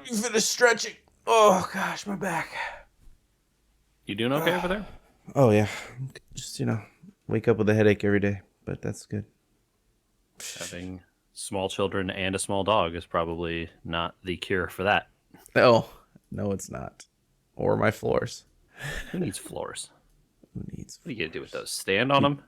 You finished stretching. Oh gosh, my back. You doing okay over there? Oh yeah, just wake up with a headache every day, but that's good. Having small children and a small dog is probably not the cure for that. No, no, it's not. Or my floors. Who needs floors? Who needs? What are you gonna do with those? Stand on them?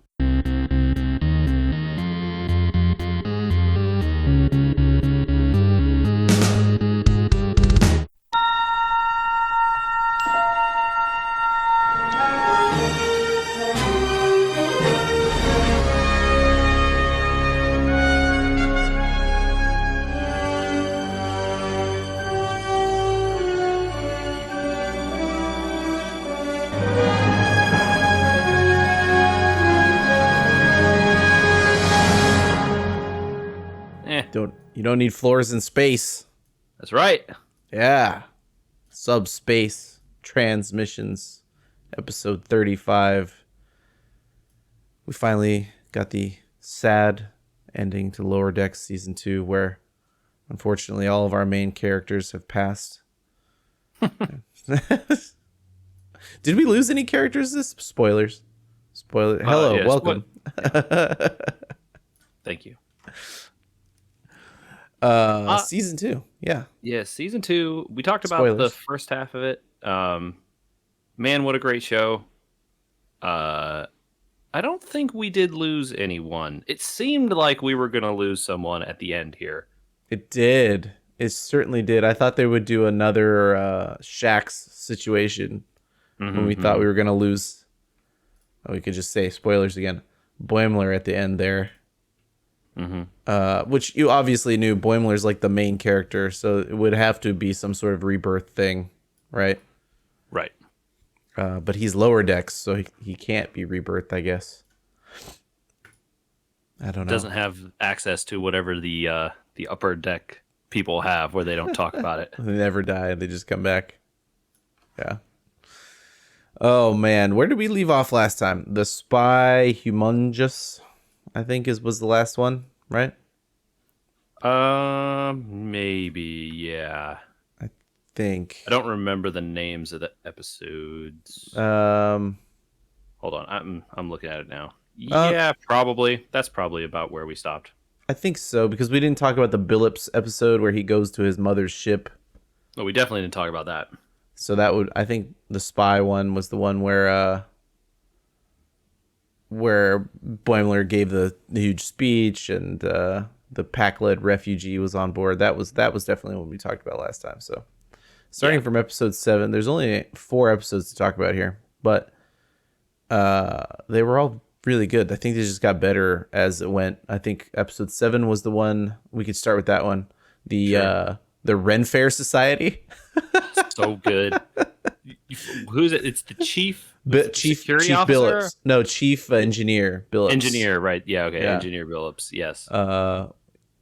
You don't need floors in space. That's right. Yeah. Subspace transmissions, episode 35. We finally got the sad ending to Lower Decks season 2, where unfortunately all of our main characters have passed. Did we lose any characters this? Spoilers. Hello, yes. welcome. Thank you. Season 2. Yeah. Yeah, season 2. We talked about Spoilers. the first half of it. Man, what a great show. I don't think we did lose anyone. It seemed like we were going to lose someone at the end here. It did. It certainly did. I thought they would do another Shax situation when we thought we were going to lose. Oh, we could just say spoilers again. Boimler at the end there. Which you obviously knew Boimler's like the main character, so it would have to be some sort of rebirth thing, right? Right. But he's Lower Decks, so he can't be rebirthed, I guess. I don't know. Doesn't have access to whatever the upper deck people have, where they don't talk about it. They never die; they just come back. Yeah. Oh man, where did we leave off last time? The Spy Humongous, I think was the last one, right? Maybe, yeah. I think. I don't remember the names of the episodes. Um, Hold on, I'm looking at it now. Yeah, probably. That's probably about where we stopped. I think so, because we didn't talk about the Billups episode where he goes to his mother's ship. No, we definitely didn't talk about that. So that would, I think the spy one was the one where Boimler gave the huge speech and the pack-led refugee was on board. That was definitely what we talked about last time. So starting from episode 7, there's only 4 episodes to talk about here, but they were all really good. I think they just got better as it went. I think episode 7 was the one. We could start with that one. The Ren Fair Society. So good. Who's it? It's the chief security officer? Billups. No, chief engineer Billups. Engineer, right? Yeah, okay. Yeah. Engineer Billups. Yes.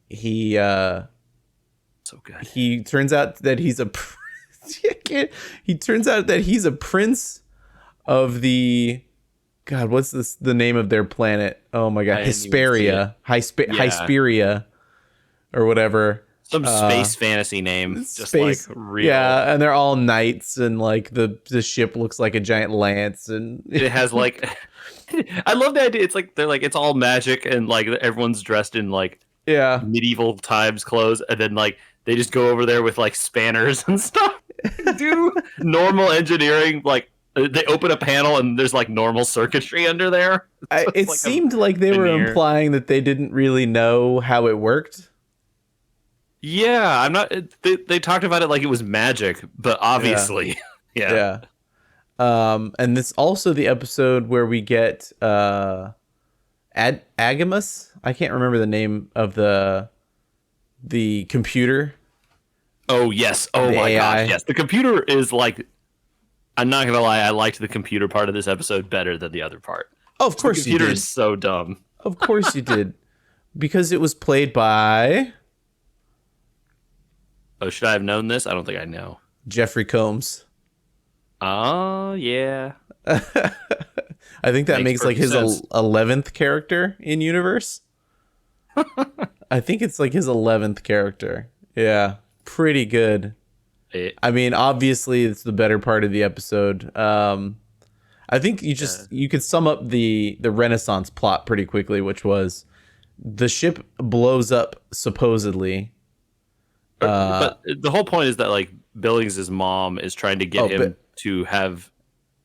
He so good. He turns out that he's a prince of the God, what's the name of their planet? Oh my God, Hesperia. Hesperia or whatever. Some space fantasy name, just space, like real. Yeah, and they're all knights, and like the ship looks like a giant lance, and it has like, I love the idea. It's like it's all magic, and like everyone's dressed in like medieval times clothes, and then like they just go over there with like spanners and stuff. Do normal engineering, like they open a panel and there's like normal circuitry under there. It like seemed like they were implying that they didn't really know how it worked. Yeah, I'm not. They talked about it like it was magic, but obviously, yeah. And this also the episode where we get Agamus. I can't remember the name of the computer. Oh yes. Oh my gosh. Yes, the computer is like. I'm not gonna lie. I liked the computer part of this episode better than the other part. Oh, of course, the computer you did. Is so dumb. Of course you did, because it was played by. Oh, should I have known this? I don't think I know. Jeffrey Combs. Oh, yeah. I think that makes like his 11th character in universe. I think it's like his 11th character. Yeah, pretty good. I mean, obviously, it's the better part of the episode. I think you could sum up the Renaissance plot pretty quickly, which was the ship blows up supposedly. But the whole point is that like Billings' mom is trying to get him to have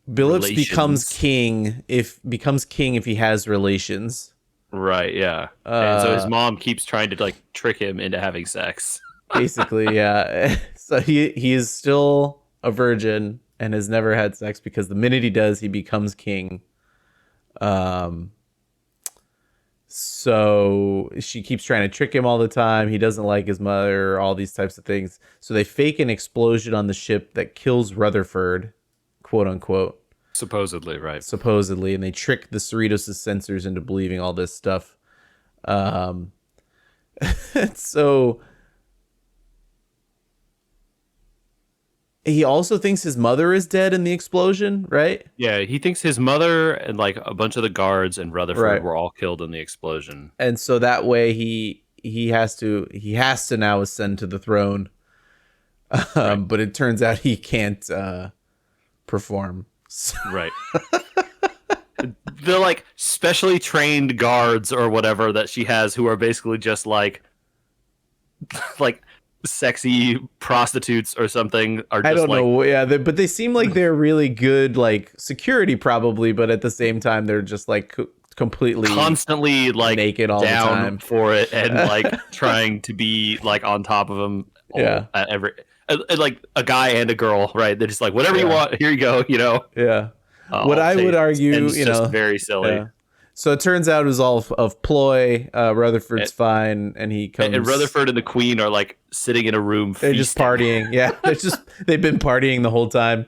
Billups becomes king if he has relations. Right, yeah. And so his mom keeps trying to like trick him into having sex. Basically, yeah. So he is still a virgin and has never had sex because the minute he does, he becomes king. So she keeps trying to trick him all the time. He doesn't like his mother, all these types of things. So they fake an explosion on the ship that kills Rutherford, quote unquote. Supposedly, right. Supposedly. And they trick the Cerritos' sensors into believing all this stuff. So he also thinks his mother is dead in the explosion, right? Yeah, he thinks his mother and like a bunch of the guards and Rutherford were all killed in the explosion. And so that way he has to now ascend to the throne. But it turns out he can't perform. Right. The like specially trained guards or whatever that she has who are basically just like sexy prostitutes or something are just, I don't know. Yeah, but they seem like they're really good, like security probably, but at the same time they're just like completely constantly like naked all down the time for it and like trying to be like on top of them. At every like a guy and a girl, right? They're just like whatever you want, here you go, you know. Yeah. What I would argue, you know, just very silly. Yeah. So it turns out it was all of ploy. Rutherford's fine, and he comes. And Rutherford and the Queen are like sitting in a room. They're just partying. Yeah, they've been partying the whole time.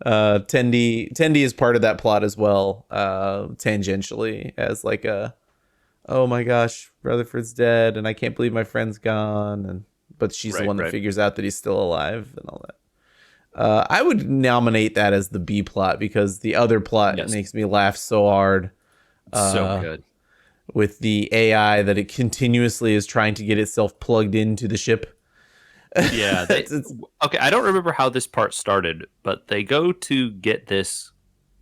Tendi is part of that plot as well, tangentially, as like oh my gosh, Rutherford's dead, and I can't believe my friend's gone, but she's the one that figures out that he's still alive and all that. I would nominate that as the B plot because the other plot makes me laugh so hard. So good. With the AI that it continuously is trying to get itself plugged into the ship. Yeah. Okay, I don't remember how this part started, but they go to get this.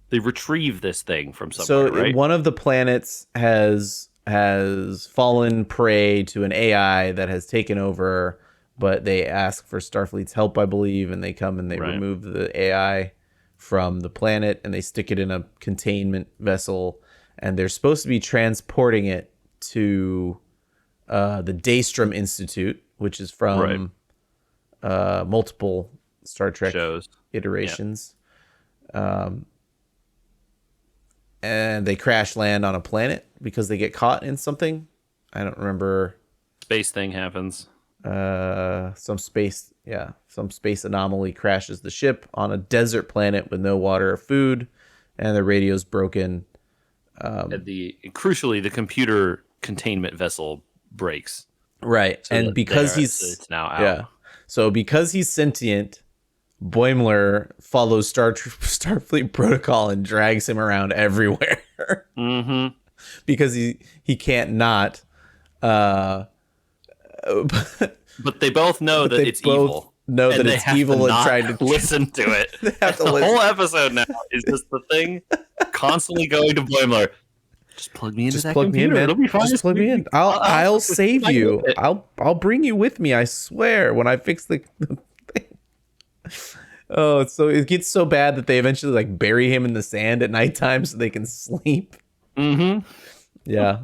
They retrieve this thing from somewhere, right? One of the planets has fallen prey to an AI that has taken over, but they ask for Starfleet's help, I believe, and they come and they remove the AI from the planet and they stick it in a containment vessel. And they're supposed to be transporting it to the Daystrom Institute, which is from multiple Star Trek iterations. Yeah. And they crash land on a planet because they get caught in something. I don't remember. Space thing happens. Some space anomaly crashes the ship on a desert planet with no water or food, and the radio's broken. Crucially, the computer containment vessel breaks. Right, so and because it's now out. Yeah, so because he's sentient, Boimler follows Starfleet protocol and drags him around everywhere. Mm-hmm. Because he can't not. But they both know that it's evil. Know that it's evil and try to listen to it. Whole episode now is just the thing constantly going to Boimler. Just plug me into that computer. It'll be fine. Just plug me in. I'll save you. I'll bring you with me. I swear. When I fix the thing. Oh, so it gets so bad that they eventually like bury him in the sand at nighttime so they can sleep. Mm-hmm. Yeah.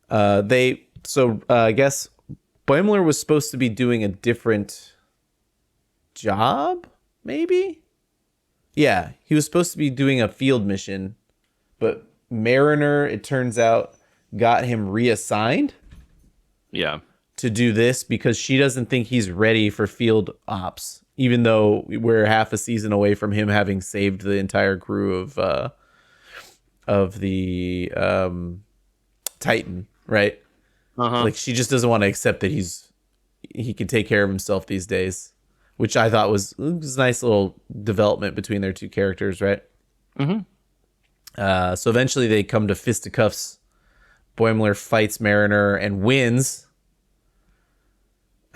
I guess Boimler was supposed to be doing a different job, maybe? Yeah, he was supposed to be doing a field mission, but Mariner, it turns out, got him reassigned. Yeah. To do this because she doesn't think he's ready for field ops, even though we're half a season away from him having saved the entire crew of the Titan, right? Uh-huh. Like she just doesn't want to accept that he can take care of himself these days, which I thought was a nice little development between their two characters, right? Mm-hmm. So eventually they come to fisticuffs. Boimler fights Mariner and wins.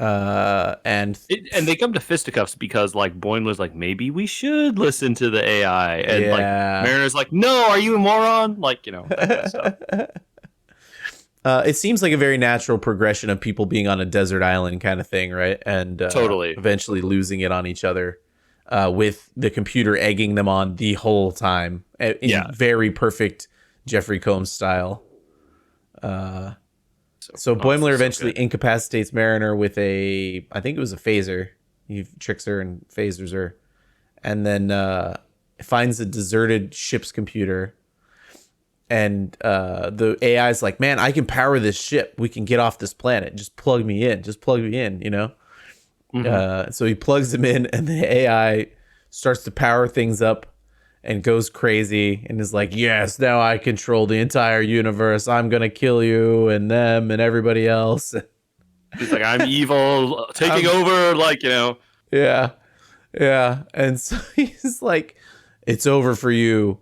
And they come to fisticuffs because like Boimler's like, maybe we should listen to the AI, and like Mariner's like, no, are you a moron? Like, you know, that kind of stuff. It seems like a very natural progression of people being on a desert island kind of thing, right? And totally eventually losing it on each other, with the computer egging them on the whole time in very perfect Jeffrey Combs style. So Boimler eventually incapacitates Mariner with I think it was a phaser. He tricks her and phasers her, and then finds a deserted ship's computer. And the AI is like, man, I can power this ship. We can get off this planet. Just plug me in. You know? Mm-hmm. So he plugs him in, and the AI starts to power things up and goes crazy and is like, yes, now I control the entire universe. I'm going to kill you and them and everybody else. He's like, I'm evil, taking over, like, you know. Yeah. Yeah. And so he's like, it's over for you.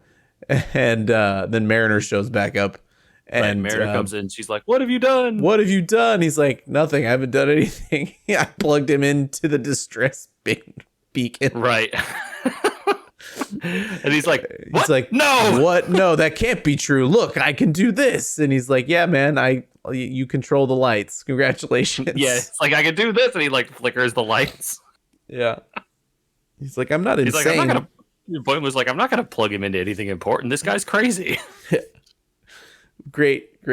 And then Mariner shows back up. And Mariner comes in. She's like, what have you done? What have you done? He's like, nothing. I haven't done anything. I plugged him into the distress beacon. Right. And he's like, what? He's like, no. What? No, that can't be true. Look, I can do this. And he's like, yeah, man, you control the lights. Congratulations. Yeah, it's like, I can do this. And he like flickers the lights. Yeah. He's like, I'm not insane. He's like, I'm not gonna. Boimler's like, I'm not going to plug him into anything important. This guy's crazy. great, you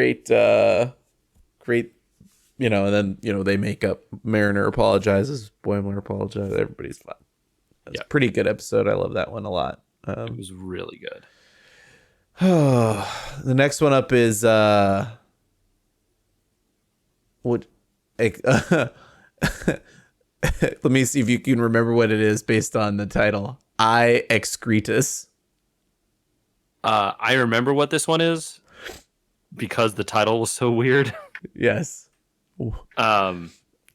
know, and then, you know, they make up. Mariner apologizes. Boimler apologizes. Everybody's fine. It's a pretty good episode. I love that one a lot. It was really good. The next one up is what? Let me see if you can remember what it is based on the title. I excretus. I remember what this one is because the title was so weird. Yes.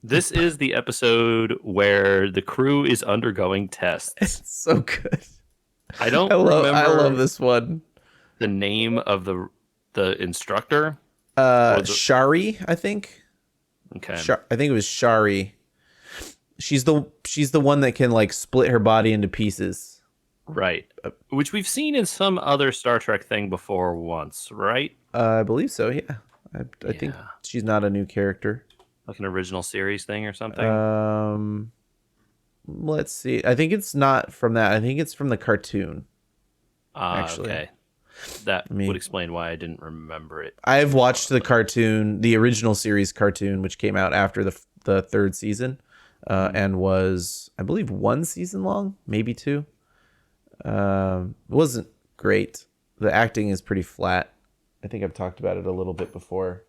This is the episode where the crew is undergoing tests. It's so good. I love this one. The name of the instructor? Shari, I think. Okay. I think it was Shari. She's the one that can like split her body into pieces. Right. Which we've seen in some other Star Trek thing before once, right? I believe so, yeah. I think she's not a new character. Like an original series thing or something? Let's see. I think it's not from that. I think it's from the cartoon. Actually. Okay. That would explain why I didn't remember it. I've watched the cartoon, the original series cartoon, which came out after the third season, and was, I believe, 1 season long, maybe 2. It wasn't great. The acting is pretty flat. I think I've talked about it a little bit before.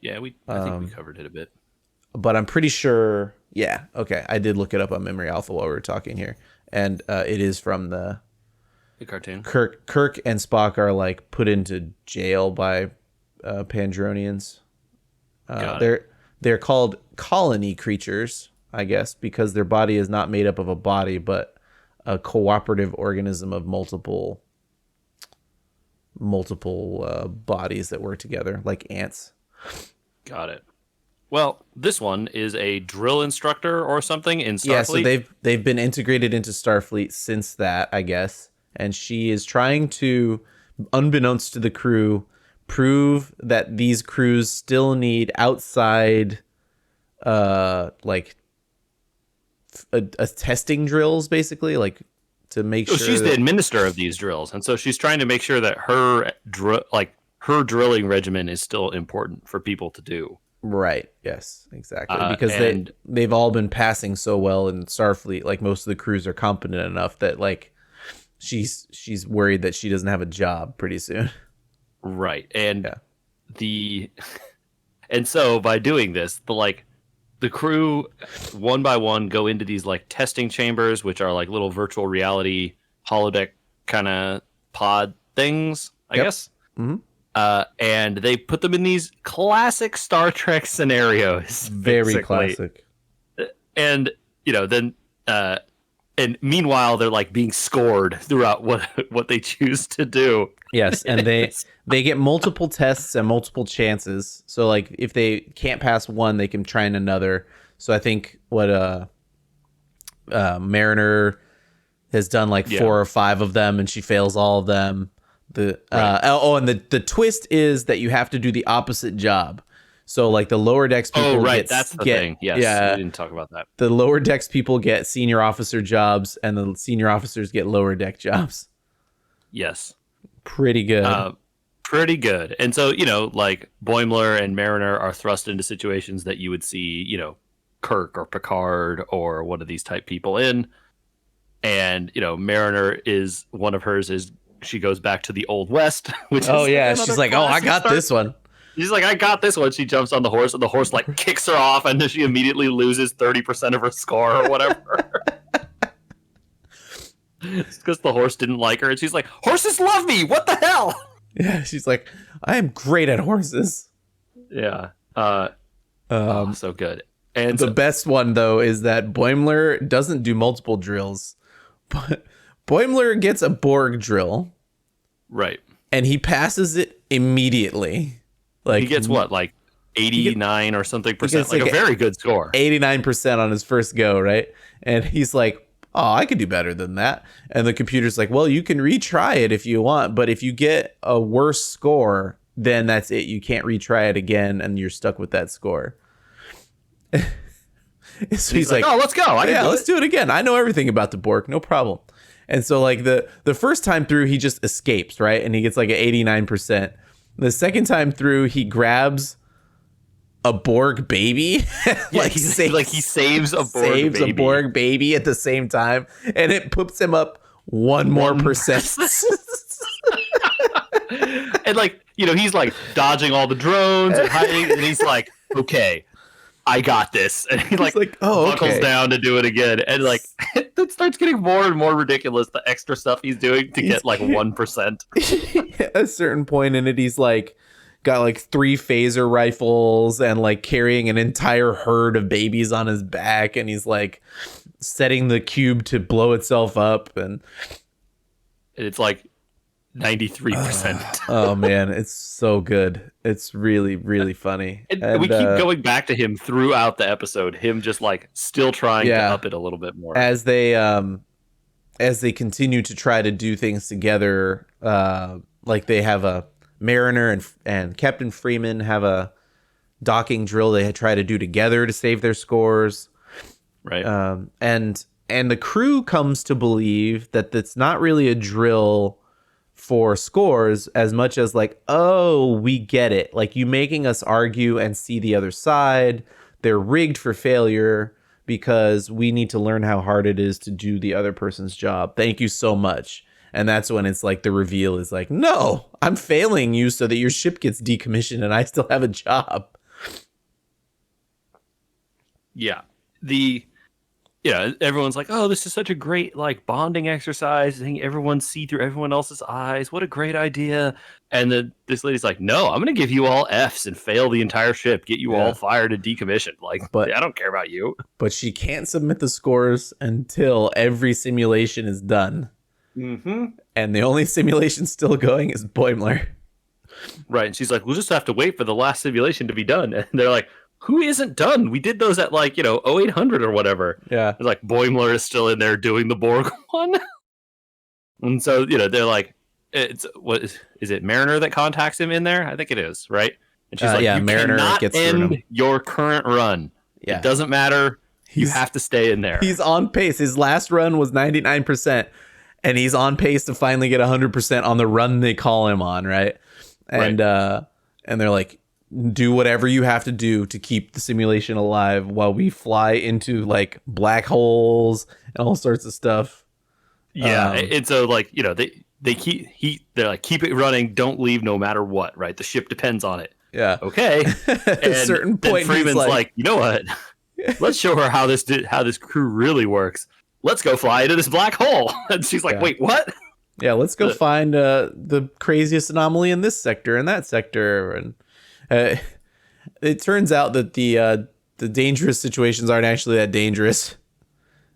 Yeah, I think we covered it a bit. But I'm pretty sure. Yeah, okay. I did look it up on Memory Alpha while we were talking here, and it is from the cartoon. Kirk and Spock are like put into jail by Pandronians. They're called colony creatures, I guess, because their body is not made up of a body, but a cooperative organism of multiple bodies that work together, like ants. Got it. Well, this one is a drill instructor or something in Starfleet. Yeah, so they've been integrated into Starfleet since that, I guess. And she is trying to, unbeknownst to the crew, prove that these crews still need outside, like a testing drills, basically, like to make sure. She's the administrator of these drills, and so she's trying to make sure that her drilling regimen is still important for people to do. Right. Yes, exactly. Because they've all been passing so well in Starfleet. Like most of the crews are competent enough that like she's worried that she doesn't have a job pretty soon. Right. And and so by doing this, the crew one by one go into these like testing chambers, which are like little virtual reality holodeck kind of pod things, I guess. Mm-hmm. And they put them in these classic Star Trek scenarios. Very classic. And, then, and meanwhile, they're like being scored throughout what they choose to do. Yes. And they get multiple tests and multiple chances. So like if they can't pass one, they can try another. So I think what Mariner has done like 4 or 5 of them, and she fails all of them. And the twist is that you have to do the opposite job. So like the lower decks people that's the thing. Yes, we didn't talk about that. The lower decks people get senior officer jobs, and the senior officers get lower deck jobs. Yes. Pretty good. Pretty good. And so, like Boimler and Mariner are thrust into situations that you would see, Kirk or Picard or one of these type people in. And, Mariner is one of hers is she goes back to the Old West, which she's like, I got this one. She's like, I got this one. She jumps on the horse, and the horse like kicks her off, and then she immediately loses 30% of her score or whatever. It's because the horse didn't like her, and she's like, horses love me. What the hell? Yeah, she's like, I am great at horses. Yeah. So good. And the best one though is that Boimler doesn't do multiple drills, but Boimler gets a Borg drill, right? And he passes it immediately. Like he gets what, like 89 or something percent, like a very good score. 89% on his first go, right? And he's like, oh, I could do better than that. And the computer's like, well, you can retry it if you want, but if you get a worse score, then that's it. You can't retry it again, and you're stuck with that score. So he's like, oh, let's go. Let's do it again. I know everything about the Borg, no problem. And so like the first time through, he just escapes, right? And he gets like an 89%. The second time through, he grabs a Borg baby. He saves a Borg baby at the same time, and it puts him up 1 more percent. And like, he's like dodging all the drones and hiding, and he's like, okay, I got this. And he buckles down to do it again. And like it starts getting more and more ridiculous, the extra stuff he's doing to get like 1%. At a certain point in it, he's like got like 3 phaser rifles and like carrying an entire herd of babies on his back, and he's like setting the cube to blow itself up, and it's like 93%. Oh man, it's so good. It's really, really funny. And we keep going back to him throughout the episode, him just like still trying to up it a little bit more. As they continue to try to do things together, like they have a Mariner and Captain Freeman have a docking drill they try to do together to save their scores. Right. And the crew comes to believe that it's not really a drill for scores as much as like, oh, we get it. Like, you making us argue and see the other side. They're rigged for failure because we need to learn how hard it is to do the other person's job. Thank you so much. And that's when it's like the reveal is like, no, I'm failing you so that your ship gets decommissioned and I still have a job. Yeah. Everyone's like, oh, this is such a great like bonding exercise. I think everyone see through everyone else's eyes. What a great idea. And then this lady's like, no, I'm going to give you all Fs and fail the entire ship, get you all fired and decommissioned. Like, but I don't care about you. But she can't submit the scores until every simulation is done. Mm-hmm. And the only simulation still going is Boimler. Right. And she's like, we'll just have to wait for the last simulation to be done. And they're like, who isn't done? We did those at like, 0800 or whatever. Yeah. It's like Boimler is still in there doing the Borg one. And so, they're like, is it Mariner that contacts him in there? I think it is, right? And she's like, you Mariner cannot gets end your current run. Yeah. It doesn't matter. You have to stay in there. He's on pace. His last run was 99%, and he's on pace to finally get 100% on the run they call him on, right? And and they're like, do whatever you have to do to keep the simulation alive while we fly into like black holes and all sorts of stuff. Yeah, and so like they they're like, keep it running, don't leave no matter what, right? The ship depends on it. Yeah. Okay. At a certain point, Freeman's like, you know what? Let's show her how this crew really works. Let's go fly into this black hole. And she's like, wait, what? Yeah, let's go find the craziest anomaly in this sector and that sector. And it turns out that the dangerous situations aren't actually that dangerous.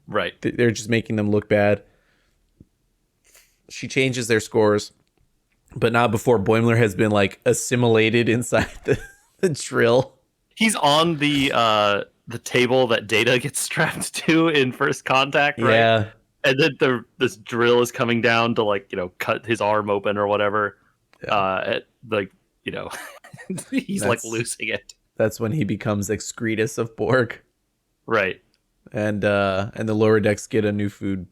Right. They're just making them look bad. She changes their scores, but not before Boimler has been like assimilated inside the drill. He's on the the table that Data gets strapped to in First Contact, right? Yeah. And then this drill is coming down to like cut his arm open or whatever. Yeah. He's like losing it. That's when he becomes excretus of Borg. Right. And the lower decks get a new food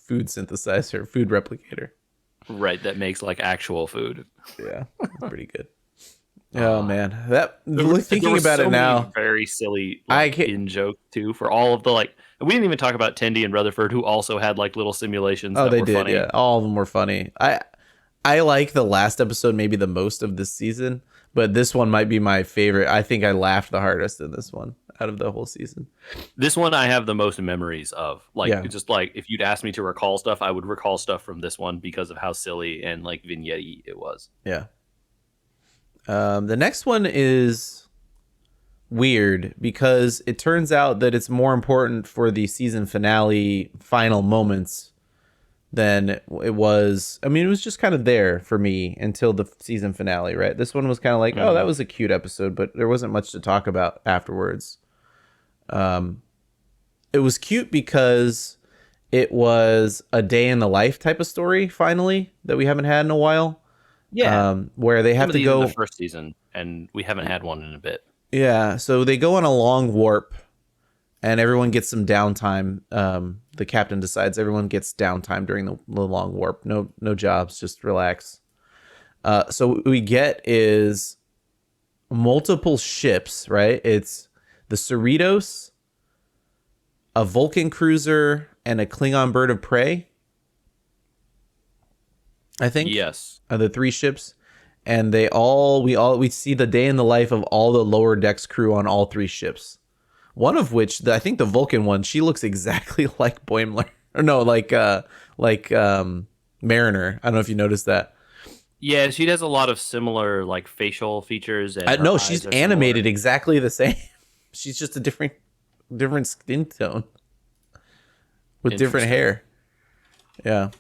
synthesizer, food replicator. Right, that makes like actual food. Yeah, that's pretty good. Oh man, thinking about it now, very silly in joke too for all of the like. We didn't even talk about Tendi and Rutherford, who also had like little simulations. Oh, that they were did. Funny. Yeah, all of them were funny. I like the last episode maybe the most of this season, but this one might be my favorite. I think I laughed the hardest in this one out of the whole season. This one I have the most memories of. Like, just like if you'd ask me to recall stuff, I would recall stuff from this one because of how silly and like vignette-y it was. Yeah. The next one is weird because it turns out that it's more important for the season finale final moments than it was. I mean, it was just kind of there for me until the season finale, right? This one was kind of like, oh, that was a cute episode, but there wasn't much to talk about afterwards. It was cute because it was a day in the life type of story, finally, that we haven't had in a while. Yeah. Where they have to go in the first season, and we haven't had one in a bit. Yeah, so they go on a long warp and everyone gets some downtime. The captain decides everyone gets downtime during the long warp. No jobs, just relax. So what we get is multiple ships, right? It's the Cerritos, a Vulcan cruiser, and a Klingon bird of prey. I think. Yes. Are the 3 ships. And we see the day in the life of all the lower decks crew on all 3 ships. One of which, I think the Vulcan one, she looks exactly like Boimler. Or no, like Mariner. I don't know if you noticed that. Yeah, she has a lot of similar like facial features. And no, she's animated exactly the same. She's just a different skin tone with different hair. Yeah.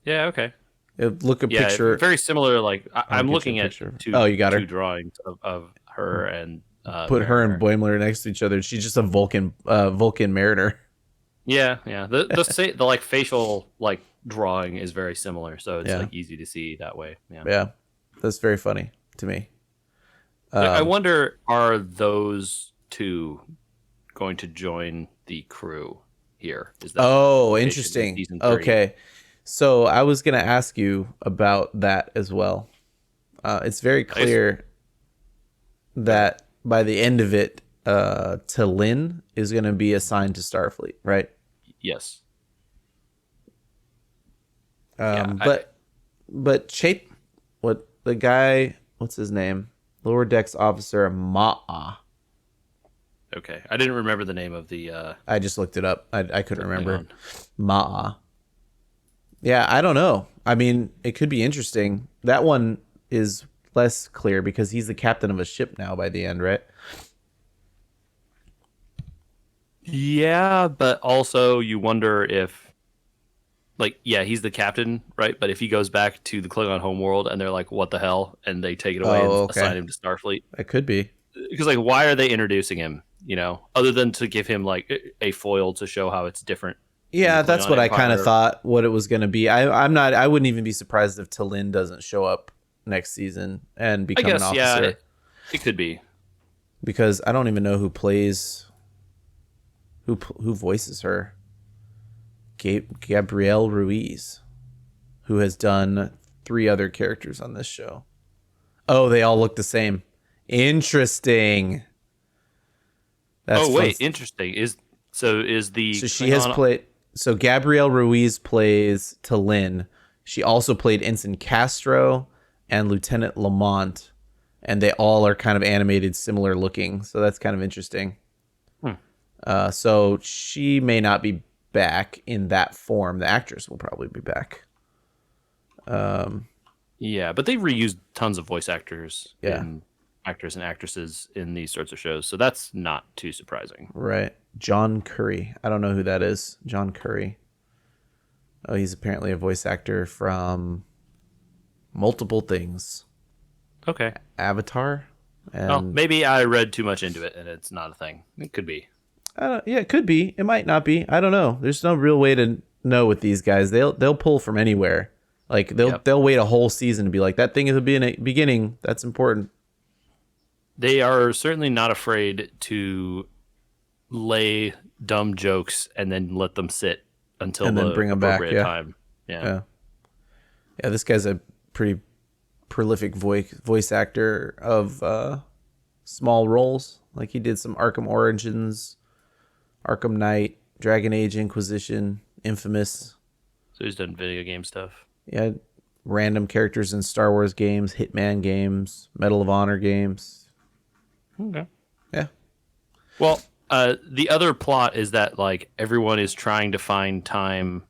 Yeah. Okay. Look a picture. Very similar. Like I'm looking at two you got her. drawings of her and put Mariner. Her and Boimler next to each other. She's just a Vulcan Mariner. Yeah. The like facial like drawing is very similar, so it's like easy to see that way. Yeah, that's very funny to me. I wonder, are those 2 going to join the crew here? Is that interesting. Okay. So I was going to ask you about that as well. It's very clear that by the end of it, T'Lyn is going to be assigned to Starfleet, right? Yes. But the guy, what's his name? Lower Decks Officer Ma'a. Okay, I didn't remember the name of the. I just looked it up. I couldn't remember. Ma'a. Yeah, I don't know. I mean, it could be interesting. That one is less clear because he's the captain of a ship now by the end, right? Yeah, but also you wonder if, like, he's the captain, right? But if he goes back to the Klingon homeworld and they're like, what the hell? And they take it away and assign him to Starfleet. That could be. Because, like, why are they introducing him, other than to give him, like, a foil to show how it's different? Yeah, that's what I kind of thought what it was going to be. I wouldn't even be surprised if T'Lyn doesn't show up next season and become an officer. Yeah, it could be. Because I don't even know who voices her. Gabrielle Ruiz, who has done 3 other characters on this show. Oh, they all look the same. Interesting. Interesting. So she has played. So Gabrielle Ruiz plays T'Lyn. She also played Ensign Castro and Lieutenant Lamont, and they all are kind of animated, similar looking. So that's kind of interesting. So she may not be back in that form. The actress will probably be back. Yeah, but they reused tons of voice actors. Yeah. And actors and actresses in these sorts of shows, so that's not too surprising. Right. John Curry. I don't know who that is. John Curry. Oh, he's apparently a voice actor from multiple things. Okay. Avatar. And well, maybe I read too much into it and it's not a thing. It could be. yeah, it could be. It might not be. I don't know. There's no real way to know with these guys. They'll pull from anywhere. Like they'll wait a whole season to be like, that thing at the beginning, that's important. They are certainly not afraid to lay dumb jokes and then let them sit until and then bring them back. Time. Yeah. This guy's a pretty prolific voice actor of small roles. Like he did some Arkham Origins, Arkham Knight, Dragon Age Inquisition, Infamous. So he's done video game stuff. Yeah, random characters in Star Wars games, Hitman games, Medal of Honor games. Okay. Yeah. Well, the other plot is that like everyone is trying to find time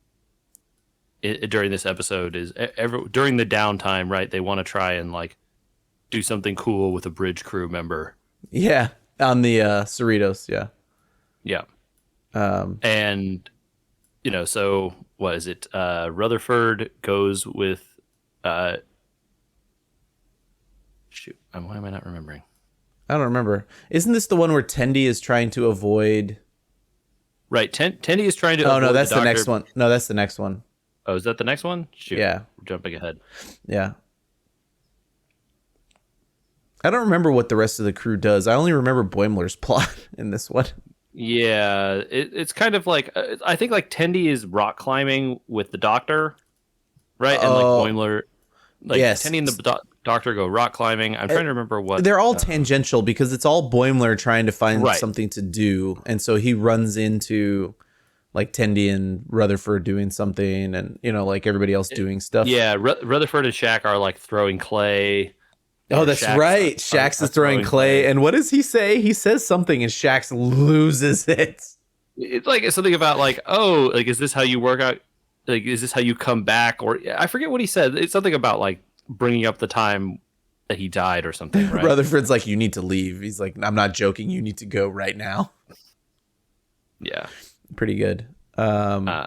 during this episode. Is during the downtime, right? They want to try and like do something cool with a bridge crew member. Yeah, on the Cerritos. Yeah. Yeah. And so what is it? Rutherford goes with shoot. Why am I not remembering? I don't remember. Isn't this the one where Tendi is trying to avoid? Right, Tendi is trying to. Oh no, that's the next one. No, that's the next one. Oh, is that the next one? Shoot. Yeah, we're jumping ahead. Yeah. I don't remember what the rest of the crew does. I only remember Boimler's plot in this one. Yeah, it's kind of like I think like Tendi is rock climbing with the Doctor, right? And like Boimler, like yes. Tendi and the Doctor go rock climbing. I'm trying to remember what they're all tangential because it's all Boimler trying to find something to do, and so he runs into like Tendi and Rutherford doing something, and like everybody else doing stuff. Yeah, Rutherford and Shaq are like throwing clay. Oh, that's right. Shax is throwing clay. And what does he say? He says something and Shax loses it. It's like something about like, oh, like, is this how you work out? Like, is this how you come back? Or I forget what he said. It's something about like bringing up the time that he died or something, right? Rutherford's like, you need to leave. He's like, I'm not joking. You need to go right now. Yeah. Pretty good. So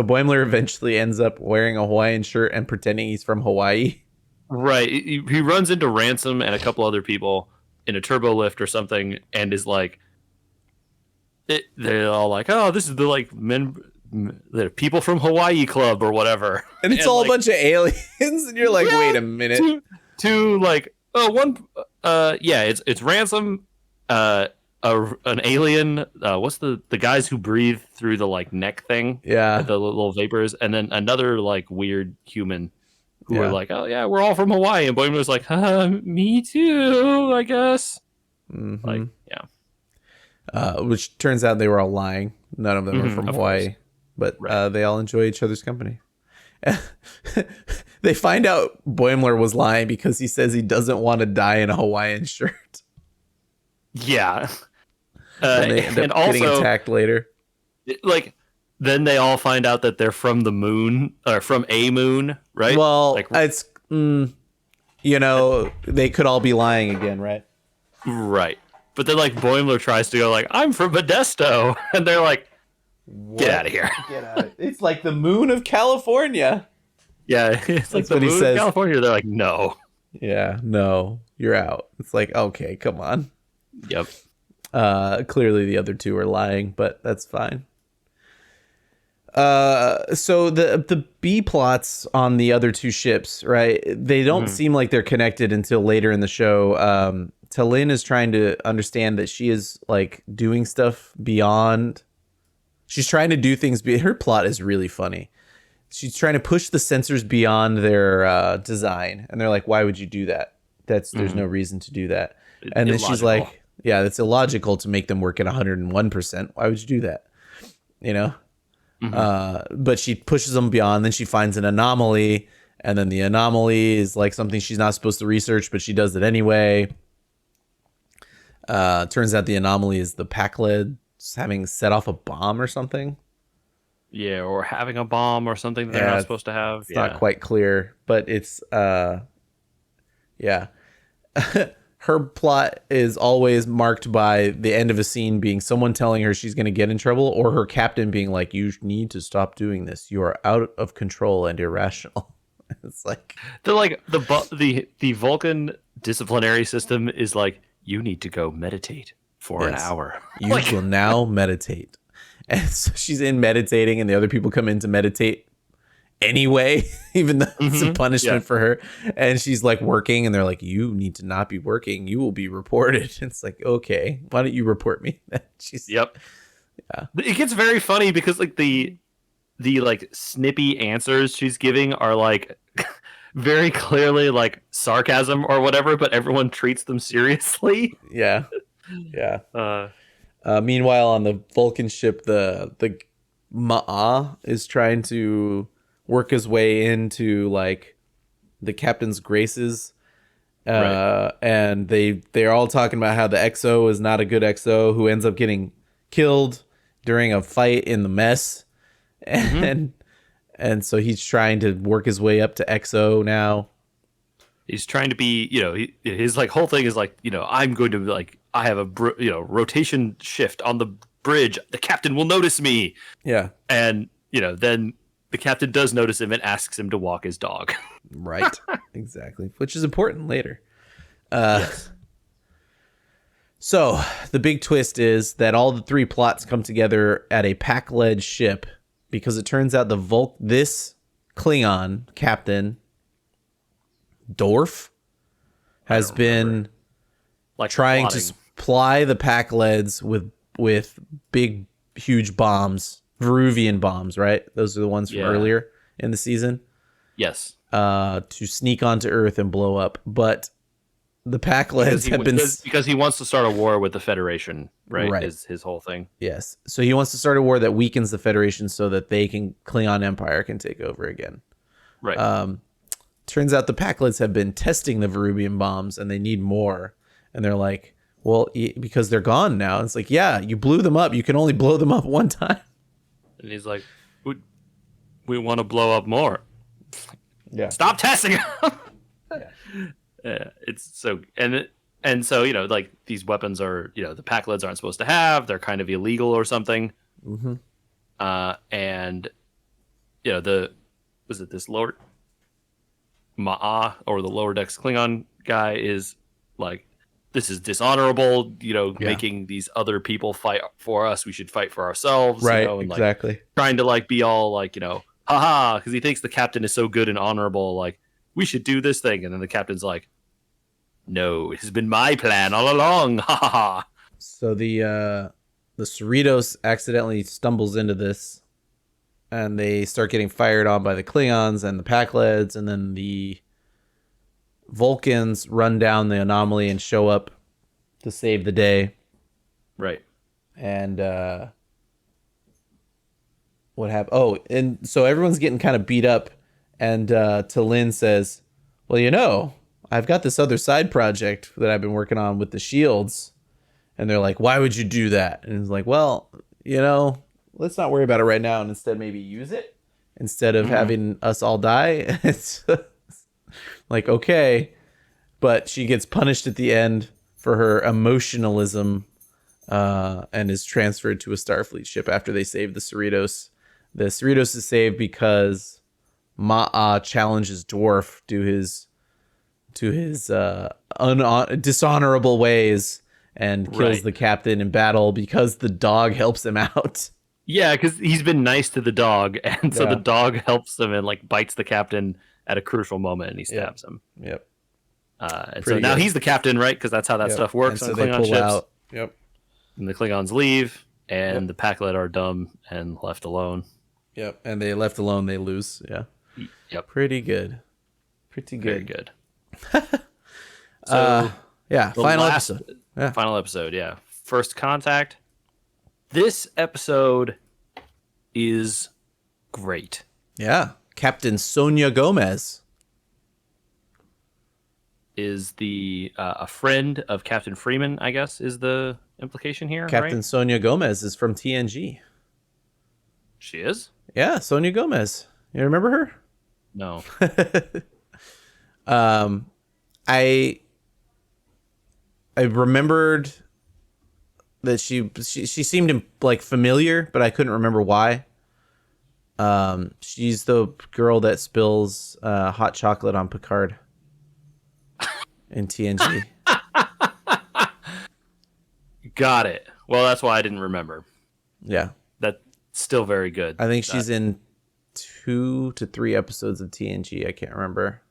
Boimler eventually ends up wearing a Hawaiian shirt and pretending he's from Hawaii. Right. He runs into Ransom and a couple other people in a turbo lift or something and is like, they're all like, oh, this is the like the people from Hawaii club or whatever. And it's all like, a bunch of aliens. And you're like, wait a minute. Two like, it's Ransom, an alien. What's the guys who breathe through the like neck thing? Yeah. The little vapors. And then another like weird human. Who were like, oh, yeah, we're all from Hawaii. And Boimler was like, me too, I guess. Mm-hmm. Like, yeah. Which turns out they were all lying. None of them are from Hawaii. Course. But they all enjoy each other's company. They find out Boimler was lying because he says he doesn't want to die in a Hawaiian shirt. Yeah. And they end up getting attacked later. Then they all find out that they're from the moon, or from a moon, right? Well, it's, they could all be lying again, right? Right. But then, like, Boimler tries to go, like, I'm from Modesto. And they're like, get out of here. Get out of it. It's like the moon of California. Yeah, it's like the moon of California. They're like, no. Yeah, no, you're out. It's like, okay, come on. Yep. Clearly the other two are lying, but that's fine. So the B plots on the other two ships, right? They don't seem like they're connected until later in the show. Talin is trying to understand that she is like doing stuff beyond. She's trying to do things. Her plot is really funny. She's trying to push the sensors beyond their design, and they're like, "Why would you do that? There's no reason to do that." And then she's like, "Yeah, it's illogical to make them work at 101%. Why would you do that?" But she pushes them beyond. Then she finds an anomaly, and then the anomaly is like something she's not supposed to research, but she does it anyway. Turns out the anomaly is the Pakled having set off a bomb or something. Yeah, or having a bomb or something that they're not supposed to have. It's not quite clear, but it's yeah. Her plot is always marked by the end of a scene being someone telling her she's going to get in trouble, or her captain being like, you need to stop doing this. You are out of control and irrational. It's like they're like the Vulcan disciplinary system is like, you need to go meditate for an Yes. hour. You Like, will now meditate. And so she's in meditating, and the other people come in to meditate anyway, even though it's a punishment for her. And she's like working, and they're like, you need to not be working. You will be reported. It's like, okay, why don't you report me? She's yep. Yeah. It gets very funny because like the like snippy answers she's giving are like very clearly like sarcasm or whatever, but everyone treats them seriously. Yeah. Yeah. Meanwhile, on the Vulcan ship, the Ma'a is trying to work his way into like the captain's graces. Right. And they're all talking about how the XO is not a good XO who ends up getting killed during a fight in the mess. And so he's trying to work his way up to XO now. He's trying to be, his like whole thing is like, I'm going to like, I have a rotation shift on the bridge. The captain will notice me. Yeah. And then the captain does notice him and asks him to walk his dog. Right. Exactly. Which is important later. Yes. So the big twist is that all the three plots come together at a pack-led ship, because it turns out this Klingon captain Dorf has been like trying plotting. to supply the pack-leds with big, huge bombs, Veruvian bombs, right? Those are the ones from earlier in the season. Yes. To sneak onto Earth and blow up, but the pack-leds have been because he wants to start a war with the Federation, right? Right. Is his whole thing. Yes. So he wants to start a war that weakens the Federation so that Klingon Empire can take over again. Right. Turns out the Pakleds have been testing the Veruvian bombs, and they need more. And they're like, well, because they're gone now. It's like, yeah, you blew them up. You can only blow them up one time. And he's like, we want to blow up more. Yeah. Stop testing them. Yeah, it's so and so like these weapons are the Pakleds aren't supposed to have. They're kind of illegal or something. Mm-hmm. And this lower Ma'a or the lower decks Klingon guy is like, this is dishonorable. Making these other people fight for us. We should fight for ourselves. Right. And, exactly. Like, trying to like be all like haha, because he thinks the captain is so good and honorable. Like, we should do this thing, and then the captain's like, no, it has been my plan all along. Ha ha ha. So the Cerritos accidentally stumbles into this, and they start getting fired on by the Klingons and the Pakleds, and then the Vulcans run down the anomaly and show up to save the day. Right. And what happened? Oh, and so everyone's getting kind of beat up, and T'Lyn says, well, I've got this other side project that I've been working on with the shields. And they're like, why would you do that? And it's like, well, let's not worry about it right now, and instead maybe use it instead of having us all die. It's like, okay. But she gets punished at the end for her emotionalism, and is transferred to a Starfleet ship after they save the Cerritos. The Cerritos is saved because Ma'a challenges Dwarf to his dishonorable ways and kills the captain in battle because the dog helps him out. Yeah, because he's been nice to the dog, and so the dog helps him and like bites the captain at a crucial moment, and he stabs him. Yep. And so now he's the captain, right? Because that's how that stuff works on Klingon ships. Out. Yep. And the Klingons leave, and the Pakled are dumb and left alone. Yep. And they left alone, they lose. Yeah. Yep. Pretty good. Very good. So final episode. Yeah. Final episode, yeah. First Contact. This episode is great. Yeah. Captain Sonia Gomez is the a friend of Captain Freeman, I guess, is the implication here. Captain Sonia Gomez is from TNG. She is? Yeah, Sonia Gomez. You remember her? No. I remembered that she seemed like familiar, but I couldn't remember why. She's the girl that spills hot chocolate on Picard in TNG. Got it. Well, that's why I didn't remember. Yeah. That's still very good. I think she's in 2 to 3 episodes of TNG. I can't remember.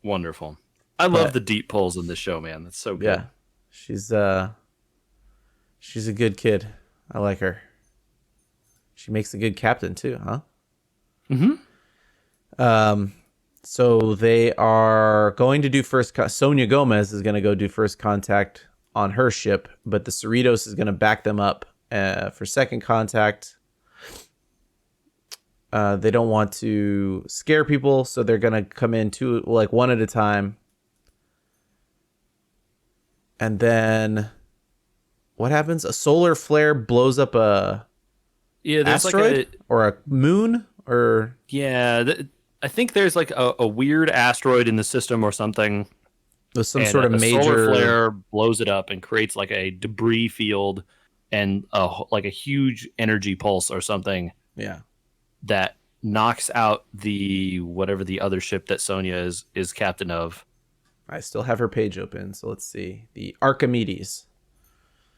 Wonderful. I love the deep pulls in this show, man. That's so good. Yeah. She's a good kid. I like her. She makes a good captain too, huh? Mm-hmm. So they are going to do Sonia Gomez is going to go do first contact on her ship, but the Cerritos is going to back them up for second contact. They don't want to scare people, so they're going to come in one at a time. And then what happens? A solar flare blows up a asteroid or a moon or I think there's like a weird asteroid in the system or something. With some sort of major solar flare blows it up and creates like a debris field and like a huge energy pulse or something. Yeah. That knocks out whatever the other ship that Sonia is captain of. I still have her page open, so let's see. The Archimedes.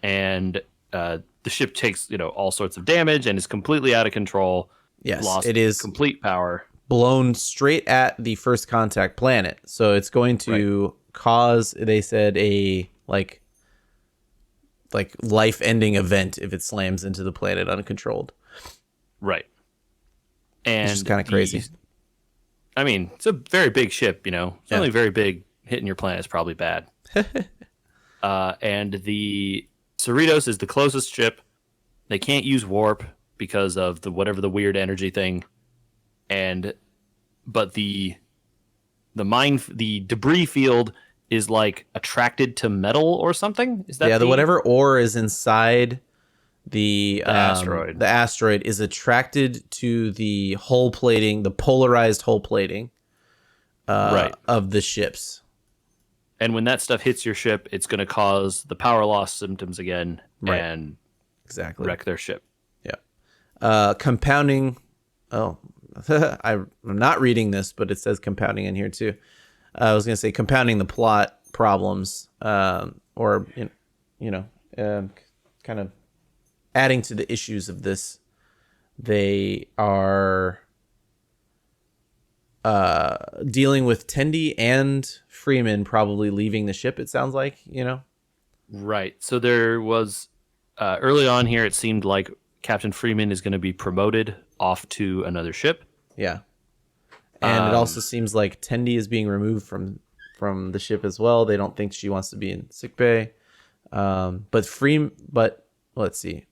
And the ship takes, all sorts of damage and is completely out of control. Yes, it is complete power. Blown straight at the first contact planet. So it's going to cause, they said, a like life-ending event if it slams into the planet uncontrolled. Right. And which is kind of crazy. I mean, it's a very big ship, It's only very big. Hitting your planet is probably bad. And the Cerritos is the closest ship. They can't use warp because of whatever the weird energy thing. But the debris field is like attracted to metal or something. Is that the whatever ore is inside the asteroid? The asteroid is attracted to the hull plating, the polarized hull plating of the ships. And when that stuff hits your ship, it's going to cause the power loss symptoms again and wreck their ship. Yeah. Compounding. Oh, I'm not reading this, but it says compounding in here too. I was going to say compounding the plot problems, or kind of adding to the issues of this. They are dealing with Tendi and Freeman probably leaving the ship, it sounds like, Right. So there was early on here, it seemed like Captain Freeman is going to be promoted off to another ship. Yeah. And it also seems like Tendi is being removed from the ship as well. They don't think she wants to be in sickbay. But let's see.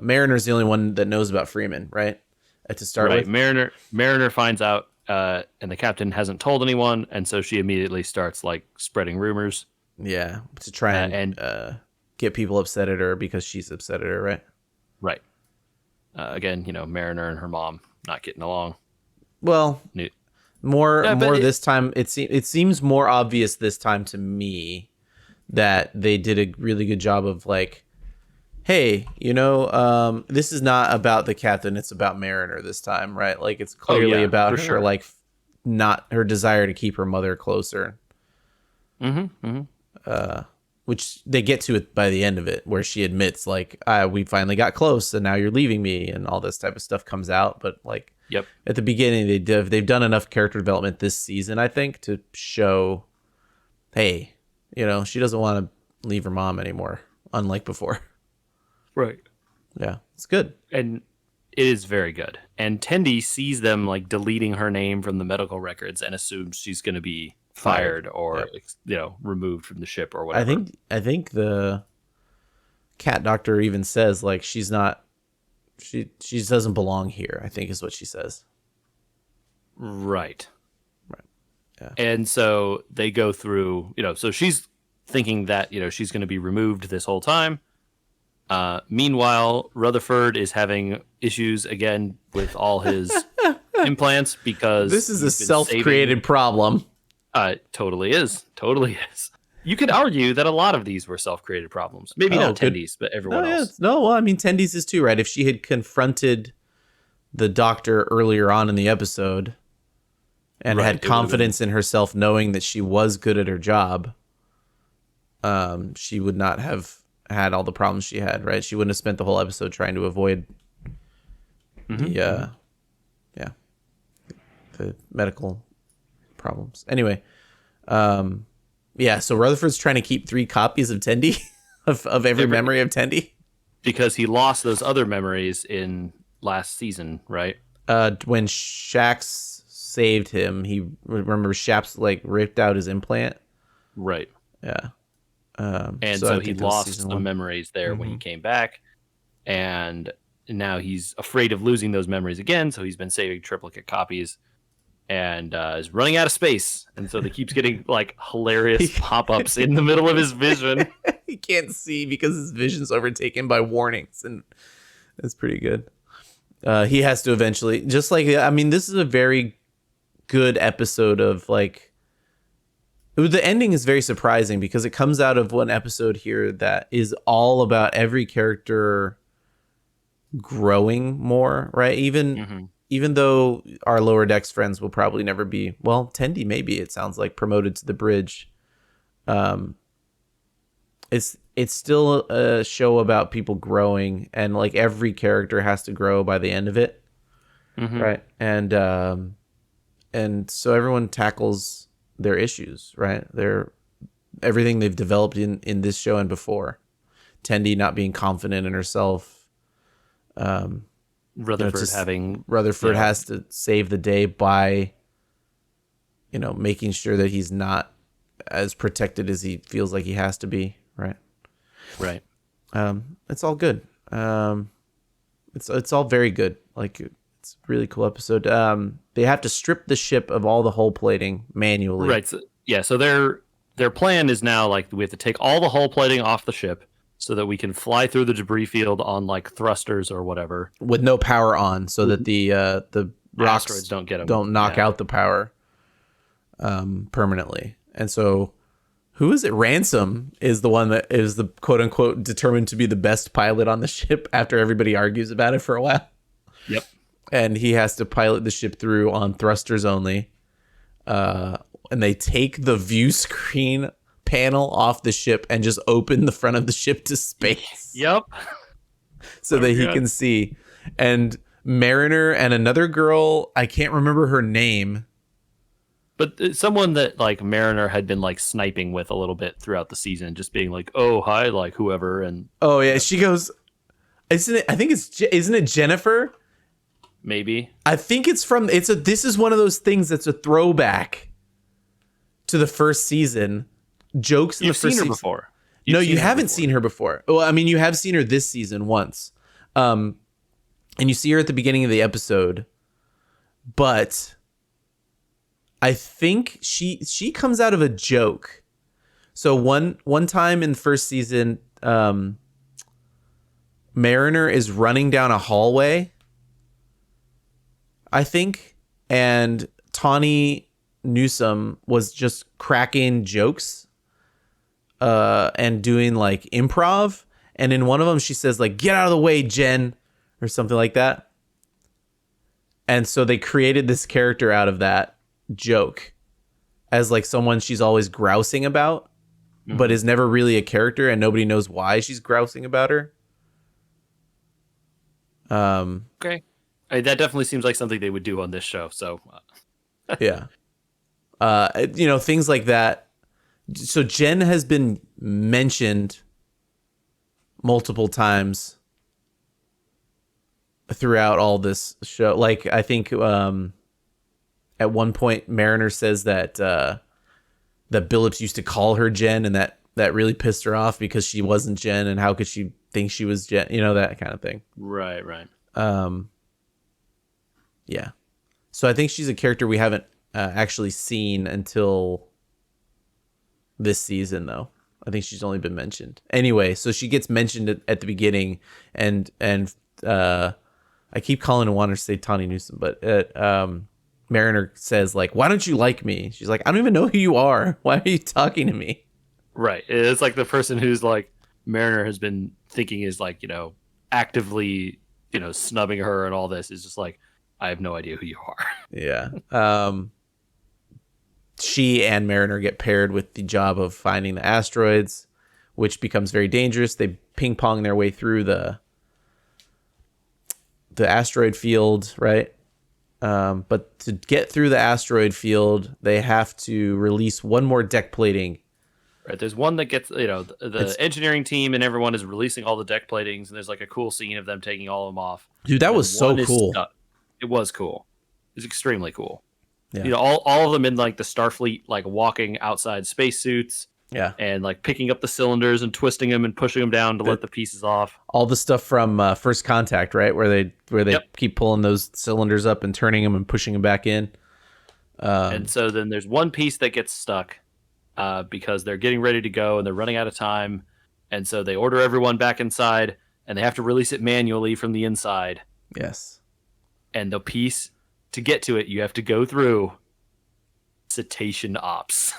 Mariner's the only one that knows about Freeman, right? To start with. Mariner finds out, and the captain hasn't told anyone, and so she immediately starts like spreading rumors. Yeah, to try and get people upset at her because she's upset at her, right? Right. Again, Mariner and her mom not getting along. Well, more this time. It seems more obvious this time to me that they did a really good job of like, hey, this is not about the captain, it's about Mariner this time, right? Like it's clearly about her, sure. Like not her desire to keep her mother closer. Which they get to it by the end of it, where she admits like, we finally got close and now you're leaving me, and all this type of stuff comes out. But like, at the beginning, they've done enough character development this season, I think, to show, hey, she doesn't want to leave her mom anymore, unlike before. Right. Yeah, it's good. And it is very good. And Tendi sees them like deleting her name from the medical records and assumes she's going to be fired or removed from the ship or whatever. I think the cat doctor even says like she doesn't belong here, I think is what she says. Right. Yeah. And so they go through, so she's thinking that, she's going to be removed this whole time. Meanwhile, Rutherford is having issues again with all his implants because this is a self-created problem. Totally is. You could argue that a lot of these were self-created problems. Maybe not Tendi's, but everyone else. No, well, I mean, Tendi's is too, right? If she had confronted the doctor earlier on in the episode, and had confidence in herself, knowing that she was good at her job, she would not have had all the problems she had, right? She wouldn't have spent the whole episode trying to avoid the medical problems. Anyway, so Rutherford's trying to keep 3 copies of Tendi, of every memory of Tendi. Because he lost those other memories in last season, right? When Shax saved him, he remembers Shax like ripped out his implant. Right. Yeah. And so he lost some memories there when he came back, and now he's afraid of losing those memories again. So he's been saving triplicate copies, and is running out of space. And so he keeps getting like hilarious pop-ups in the middle of his vision. He can't see because his vision's overtaken by warnings, and it's pretty good. He has to eventually, just like, I mean, this is a very good episode of like, the ending is very surprising because it comes out of one episode here that is all about every character growing more, right? Even though our Lower Decks friends will probably never be, well, Tendi maybe, it sounds like, promoted to the bridge. It's still a show about people growing, and like every character has to grow by the end of it, right? And so everyone tackles their issues, right? Everything they've developed in this show and before. Tendi not being confident in herself. Rutherford has to save the day by, making sure that he's not as protected as he feels like he has to be, right? Right. It's all good. It's all very good. Like, it's a really cool episode. They have to strip the ship of all the hull plating manually. Right. So their plan is now like we have to take all the hull plating off the ship so that we can fly through the debris field on like thrusters or whatever with no power on, so that the rocks asteroids don't knock out the power permanently. And so, who is it? Ransom is the one that is the quote unquote determined to be the best pilot on the ship after everybody argues about it for a while. Yep. And he has to pilot the ship through on thrusters only. And they take the view screen panel off the ship and just open the front of the ship to space. Yep. So that he can see. And Mariner and another girl, I can't remember her name, but someone that like Mariner had been like sniping with a little bit throughout the season, just being like, "Oh, hi," like whoever. And she goes, isn't it Jennifer? Maybe. I think this is one of those things that's a throwback to the first season. Jokes in the first season. You've seen her before. No, you haven't seen her before. Well, I mean, you have seen her this season once. And you see her at the beginning of the episode. But I think she comes out of a joke. So one time in the first season, Mariner is running down a hallway, I think, and Tawny Newsome was just cracking jokes and doing like improv, and in one of them she says like, "Get out of the way, Jen," or something like that. And so they created this character out of that joke as like someone she's always grousing about, but is never really a character, and nobody knows why she's grousing about her. Okay. That definitely seems like something they would do on this show. So, yeah. Things like that. So Jen has been mentioned multiple times throughout all this show. Like, I think at one point Mariner says that Billups used to call her Jen, and that really pissed her off because she wasn't Jen, and how could she think she was Jen? That kind of thing. Right. Yeah. So I think she's a character we haven't actually seen until this season, though. I think she's only been mentioned. Anyway, so she gets mentioned at the beginning, and I keep calling and wanting to say Tawny Newsome, but Mariner says like, "Why don't you like me?" She's like, "I don't even know who you are. Why are you talking to me?" Right. It's like the person who's like Mariner has been thinking is like, actively, snubbing her and all this is just like, I have no idea who you are. Yeah. she and Mariner get paired with the job of finding the asteroids, which becomes very dangerous. They ping pong their way through the asteroid field, right? But to get through the asteroid field, they have to release one more deck plating. Right, there's one that gets, the engineering team and everyone is releasing all the deck platings, and there's like a cool scene of them taking all of them off. Dude, that was so cool. It was cool. It was extremely cool. Yeah. All of them in like the Starfleet, like walking outside spacesuits. Yeah. And like picking up the cylinders and twisting them and pushing them down to let the pieces off. All the stuff from First Contact, right? Where they keep pulling those cylinders up and turning them and pushing them back in. And so then there's one piece that gets stuck because they're getting ready to go and they're running out of time. And so they order everyone back inside and they have to release it manually from the inside. Yes. And the piece, to get to it, you have to go through cetacean ops.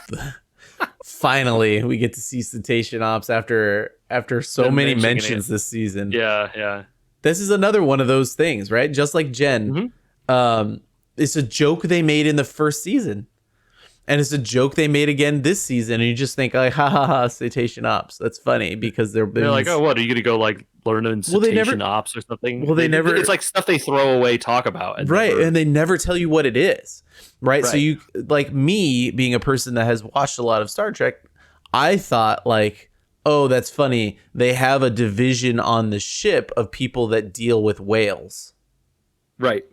Finally, we get to see cetacean ops after so many mentions this season. Yeah. This is another one of those things, right? Just like Jen. Mm-hmm. It's a joke they made in the first season. And it's a joke they made again this season. And you just think, like, ha ha ha, cetacean ops. That's funny because they're like, oh, what? Are you going to go, like, learn in cetacean ops or something? Well, they never... It's like stuff they throw away, talk about. And right, and they never tell you what it is. Right? So you, like me, being a person that has watched a lot of Star Trek, I thought, like, oh, that's funny. They have a division on the ship of people that deal with whales. Right.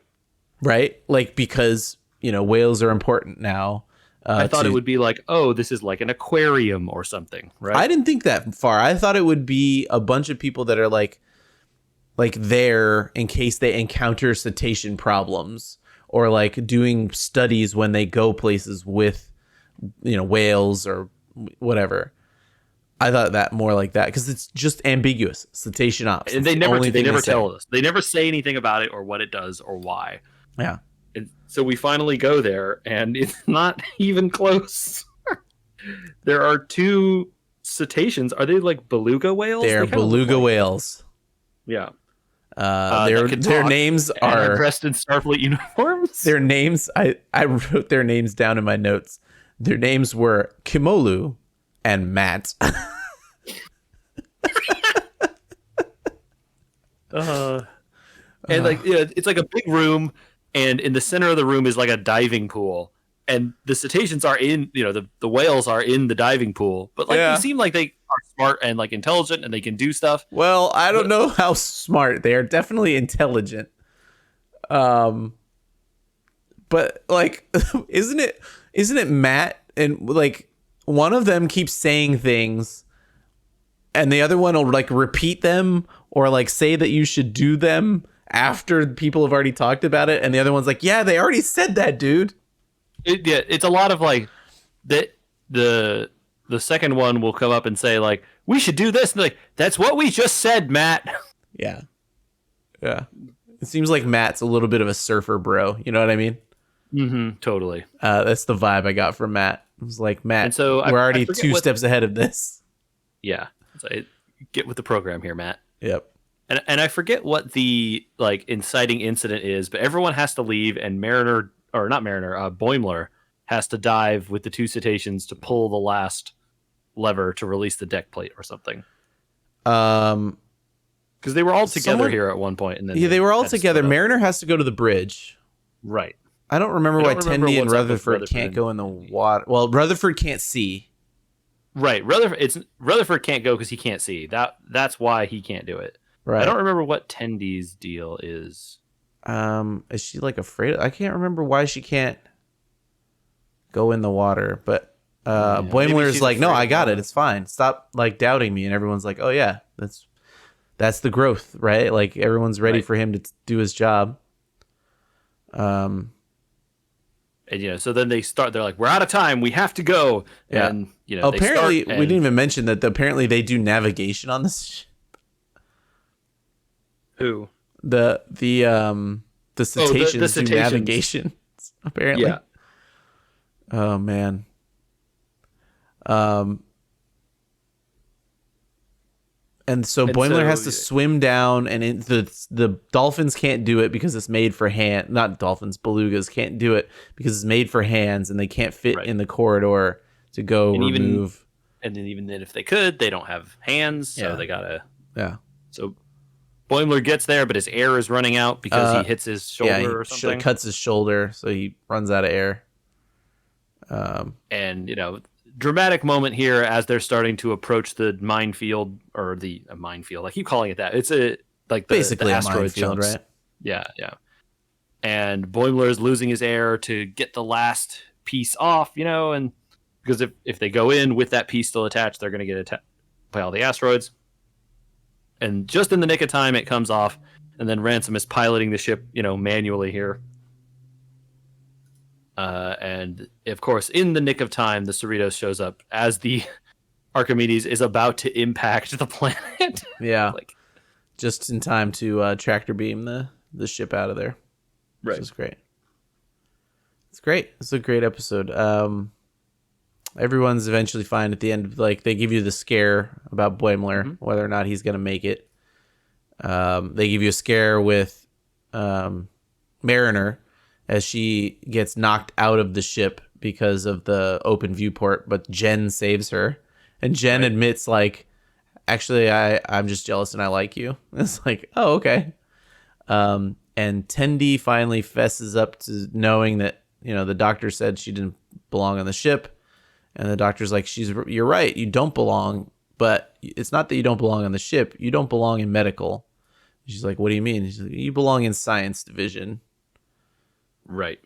Right? Like, because, whales are important now. I thought it would be like, oh, this is like an aquarium or something, right? I didn't think that far. I thought it would be a bunch of people that are like there in case they encounter cetacean problems or like doing studies when they go places with, whales or whatever. I thought that more like that because it's just ambiguous. Cetacean ops. And they never tell us. They never say anything about it or what it does or why. Yeah. And so we finally go there, and it's not even close. There are two cetaceans. Are they like beluga whales? They're beluga whales. Yeah. Their names are dressed in Starfleet uniforms. Their names, I wrote their names down in my notes. Their names were Kimolu and Matt. And it's like a big room. And in the center of the room is like a diving pool. And the cetaceans are in, the whales are in the diving pool. But they seem like they are smart and like intelligent and they can do stuff. Well, I don't know how smart. They are definitely intelligent. But like, isn't it Matt? And like one of them keeps saying things and the other one will like repeat them or like say that you should do them after people have already talked about it, and the other one's like, yeah, they already said that, dude. It's a lot of like that. The second one will come up and say like, we should do this, and like, that's what we just said, Matt. Yeah. It seems like Matt's a little bit of a surfer bro. You know what I mean? Mm-hmm. Totally. That's the vibe I got from Matt. It was like, Matt, and so we're already two steps ahead of this. Yeah. Get with the program here, Matt. Yep. And I forget what the like inciting incident is, but everyone has to leave, and Boimler has to dive with the two cetaceans to pull the last lever to release the deck plate or something. Because they were all together here at one point, and then they were all together. Mariner has to go to the bridge, right? I don't remember why Tendi and Rutherford can't go in the water. Well, Rutherford can't see. Right, Rutherford can't go because he can't see. That's why he can't do it. Right. I don't remember what Tendi's deal is. Is she like afraid? I can't remember why she can't go in the water. But Boimler's like, no, I got it. It's fine. Stop like doubting me. And everyone's like, oh yeah, that's the growth, right? Like everyone's ready for him to do his job. And so then they're like, we're out of time. We have to go. Yeah. And apparently we didn't even mention that apparently they do navigation on this ship. Who? The cetaceans do navigation, apparently. Yeah. Oh man. And so Boimler has to swim down, and the dolphins can't do it because it's made for hand. Not dolphins, belugas can't do it because it's made for hands, and they can't fit in the corridor to go remove. And then even then, if they could, they don't have hands, so they gotta. Yeah. So Boimler gets there, but his air is running out because he hits his shoulder or something. Cuts his shoulder, so he runs out of air. And dramatic moment here as they're starting to approach the minefield or the minefield. I keep calling it that. It's basically the a asteroid minefield, jumps. right? Yeah. And Boimler is losing his air to get the last piece off, and because if they go in with that piece still attached, they're going to get attacked by all the asteroids. And just in the nick of time, it comes off, and then Ransom is piloting the ship, manually here. And of course, in the nick of time, the Cerritos shows up as the Archimedes is about to impact the planet. Yeah, just in time to tractor beam the ship out of there. Right, which is great. It's great. It's a great episode. Everyone's eventually fine at the end. They give you the scare about Boimler, whether or not he's going to make it. They give you a scare with Mariner as she gets knocked out of the ship because of the open viewport, but Jen saves her. And Jen admits, actually, I'm just jealous and I like you. It's like, oh, okay. And Tendi finally fesses up to knowing that, the doctor said she didn't belong on the ship. And the doctor's like, you're right, you don't belong, but it's not that you don't belong on the ship. You don't belong in medical. She's like, what do you mean? She's like, you belong in science division. Right.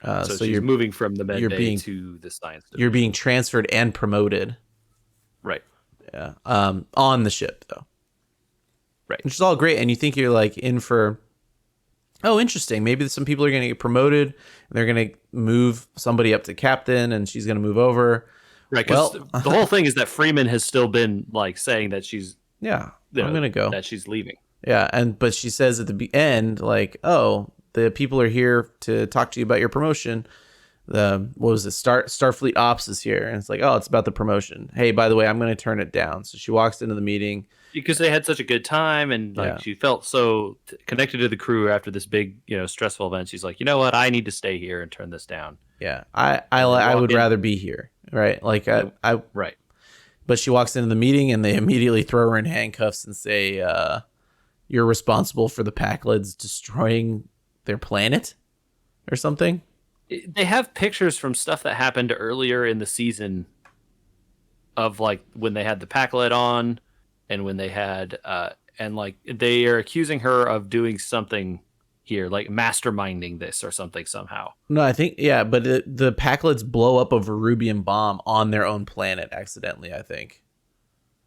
So she's moving from the med bay to the science division. You're being transferred and promoted. Right. Yeah. On the ship, though. Right. Which is all great. And you think you're in for, oh, interesting. Maybe some people are going to get promoted and they're going to move somebody up to captain and she's going to move over. Right. Because the whole thing is that Freeman has still been saying that she's, I'm going to go. That she's leaving. Yeah. But she says at the end, oh, the people are here to talk to you about your promotion. What was it? Starfleet Ops is here. And it's oh, it's about the promotion. Hey, by the way, I'm going to turn it down. So she walks into the meeting. Because they had such a good time and she felt so connected to the crew after this big, stressful event. She's like, you know what? I need to stay here and turn this down. Yeah. I would rather be here. Right. Right. But she walks into the meeting and they immediately throw her in handcuffs and say, you're responsible for the Packlids destroying their planet or something. They have pictures from stuff that happened earlier in the season of when they had the Packlid on and when they had and they are accusing her of doing something here, masterminding this or something somehow. No, I think but the Packlids blow up a Verubian bomb on their own planet accidentally, I think.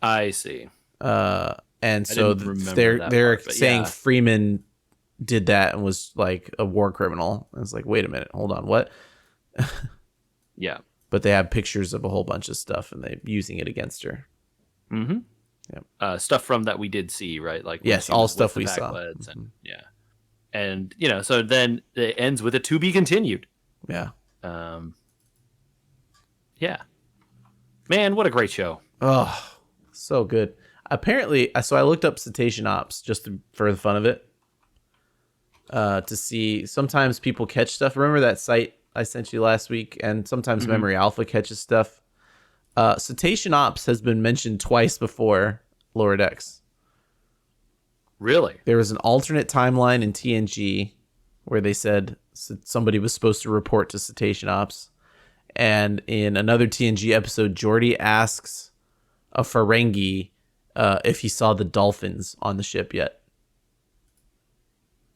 I see. And so they're saying Freeman did that and was a war criminal. And it's wait a minute, hold on, what? Yeah. But they have pictures of a whole bunch of stuff and they're using it against her. Mm-hmm. Yeah. Stuff from that we did see, right? Yes, all stuff we saw. And, yeah. And, so then it ends with a to be continued. Yeah. Yeah. Man, what a great show. Oh, so good. Apparently, so I looked up cetacean ops just for the fun of it. To see, sometimes people catch stuff. Remember that site I sent you last week? And sometimes Memory Alpha catches stuff. Cetacean Ops has been mentioned twice before Lower Decks. Really? There was an alternate timeline in TNG where they said somebody was supposed to report to Cetacean Ops. And in another TNG episode, Geordi asks a Ferengi if he saw the dolphins on the ship yet.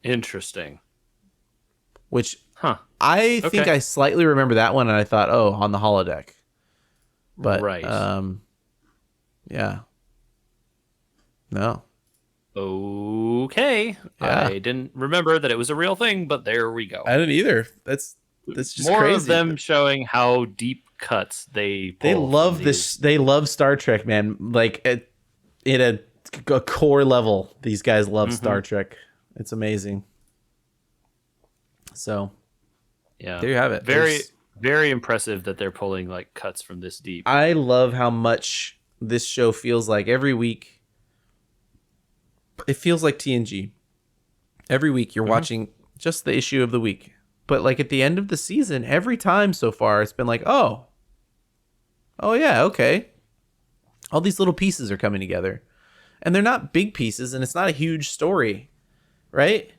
Interesting. Which I think I slightly remember that one, and I thought, oh, on the holodeck. But right. Yeah. No. Okay. Yeah. I didn't remember that it was a real thing, but there we go. I didn't either. That's just more crazy. Of them showing how deep cuts they pull. They love this. They love Star Trek, man. In a core level, these guys love Star Trek. It's amazing. So, yeah, there you have it. Very impressive that they're pulling cuts from this deep. I love how much this show feels like every week. it feels like TNG. Every week you're watching just the issue of the week. But like at the end of the season, every time so far, it's been like, oh yeah, okay. All these little pieces are coming together. And they're not big pieces, and it's not a huge story, right?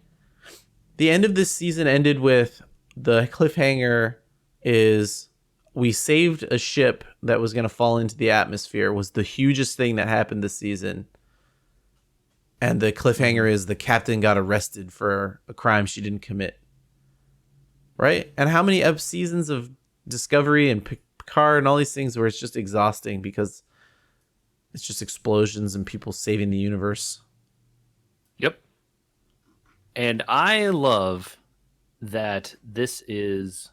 The end of this season ended with the cliffhanger is we saved a ship that was going to fall into the atmosphere, was the hugest thing that happened this season. And the cliffhanger is the captain got arrested for a crime she didn't commit. Right? And how many seasons of Discovery and Picard and all these things where it's just exhausting because it's just explosions and people saving the universe. Yep. And I love that this is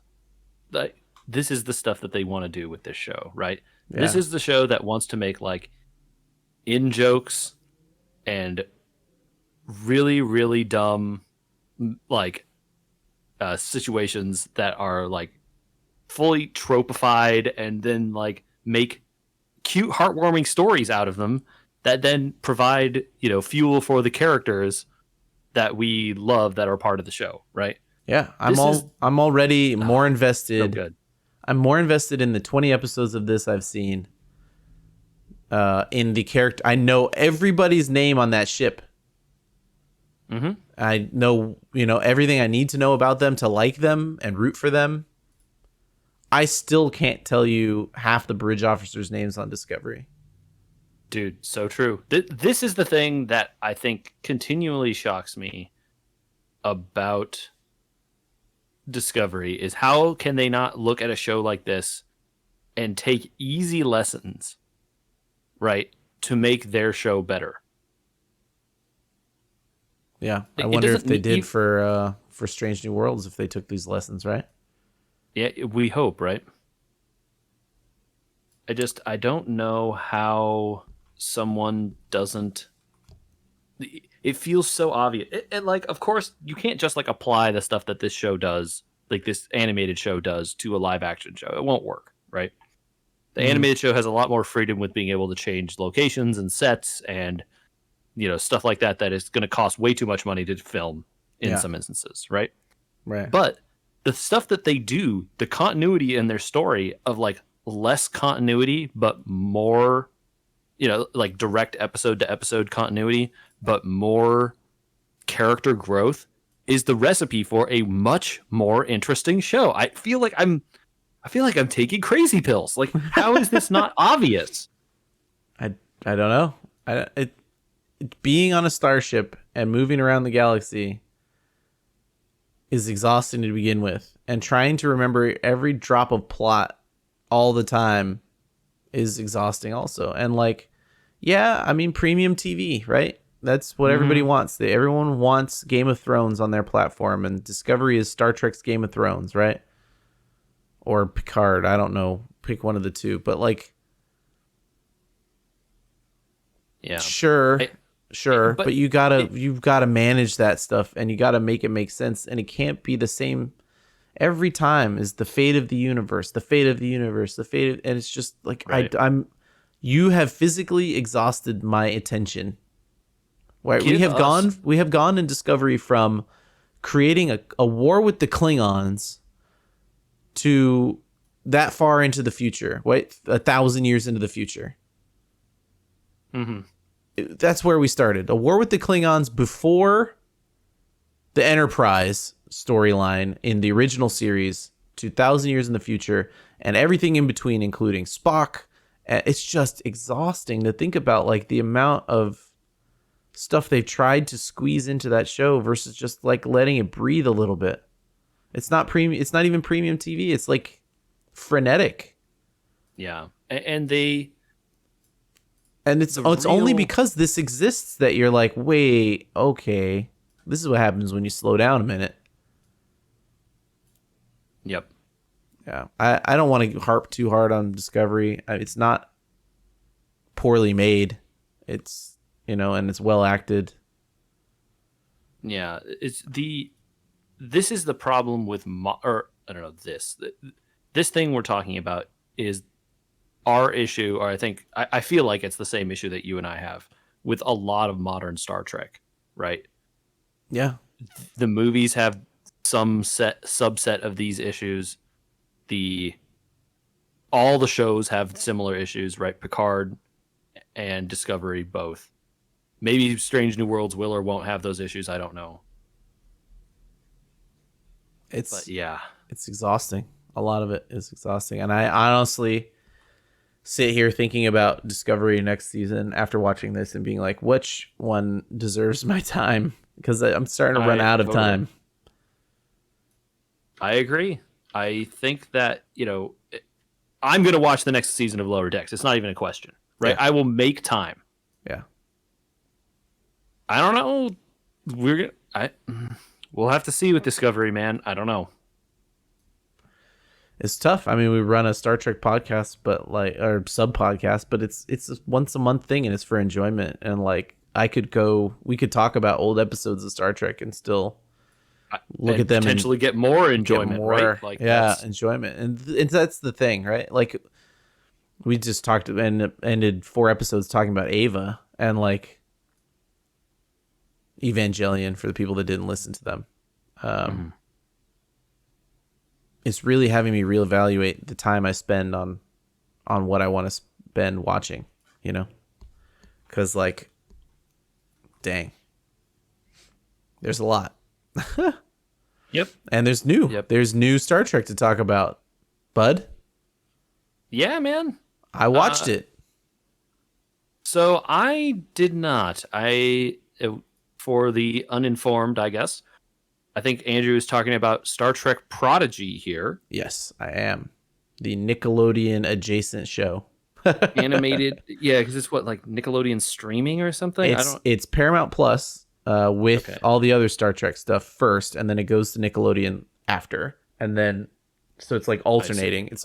the stuff that they want to do with this show, right? Yeah. This is the show that wants to make like in jokes and really, really dumb like situations that are like fully tropified and then like make cute, heartwarming stories out of them that then provide, fuel for the characters that we love that are part of the show, right? Yeah, I'm already more invested. So good. I'm more invested in the 20 episodes of this I've seen. In the character, I know everybody's name on that ship. Mm-hmm. I know, everything I need to know about them to like them and root for them. I still can't tell you half the bridge officers' names on Discovery. Dude, so true. This is the thing that I think continually shocks me about Discovery is how can they not look at a show like this and take easy lessons, right, to make their show better. Yeah, I wonder if they did for Strange New Worlds, if they took these lessons, right? Yeah, we hope, right? I don't know how someone doesn't. It feels so obvious. And like, of course, you can't just like apply the stuff that this show does, like this animated show does, to a live action show. It won't work, right? The animated show has a lot more freedom with being able to change locations and sets and stuff like that is going to cost way too much money to film in some instances, right? Right. But the stuff that they do, the continuity in their story of like less continuity but more, like direct episode to episode continuity but more character growth is the recipe for a much more interesting show. I feel like I'm taking crazy pills. Like, how is this not obvious? I don't know. Being on a starship and moving around the galaxy is exhausting to begin with, and trying to remember every drop of plot all the time is exhausting also. And like, yeah, I mean, premium TV, right? That's what everybody wants. Everyone wants Game of Thrones on their platform, and Discovery is Star Trek's Game of Thrones, right? Or Picard, I don't know. Pick one of the two. But like, yeah, sure, but you've gotta manage that stuff, and you gotta make it make sense, and it can't be the same every time as the fate of the universe, and it's just like, right. You have physically exhausted my attention. Right, we have gone in Discovery from creating a war with the Klingons to that far into the future, right? 1,000 years into the future. Mm-hmm. That's where we started. A war with the Klingons before the Enterprise storyline in the original series, 2,000 years in the future, and everything in between, including Spock. It's just exhausting to think about, like, the amount of stuff they've tried to squeeze into that show versus just like letting it breathe a little bit. It's not premium. It's not even premium TV. It's like frenetic. Yeah, it's only because this exists that you're like, wait, okay, this is what happens when you slow down a minute. Yep. Yeah, I don't want to harp too hard on Discovery. It's not poorly made. It's and it's well acted. Yeah, this is the problem with this thing we're talking about is our issue, or I feel like it's the same issue that you and I have with a lot of modern Star Trek, right? Yeah. The movies have some subset of these issues. All the shows have similar issues, right? Picard and Discovery both. Maybe Strange New Worlds will or won't have those issues. I don't know. But yeah, it's exhausting. A lot of it is exhausting, and I honestly sit here thinking about Discovery next season after watching this and being like, which one deserves my time? Because I'm starting to run out of time. I agree. I think that, I'm going to watch the next season of Lower Decks. It's not even a question, right? Yeah. I will make time. Yeah. I don't know. We'll have to see with Discovery, man. I don't know. It's tough. I mean, we run a Star Trek podcast, or sub podcast, but it's a once a month thing, and it's for enjoyment. And we could talk about old episodes of Star Trek and still look at them, potentially get more enjoyment, right? Enjoyment, and that's the thing, right? Like, we just talked and ended 4 episodes talking about Ava and Evangelion for the people that didn't listen to them. It's really having me reevaluate the time I spend on what I want to spend watching, because dang, there's a lot. Yep. And there's new Star Trek to talk about, bud. Yeah, man. I watched it. So I did not. For the uninformed, I guess, I think Andrew is talking about Star Trek Prodigy here. Yes, I am. The Nickelodeon adjacent show. Animated. Yeah, because it's Nickelodeon streaming or something? It's Paramount Plus with all the other Star Trek stuff first, and then it goes to Nickelodeon after. And then, so it's alternating. It's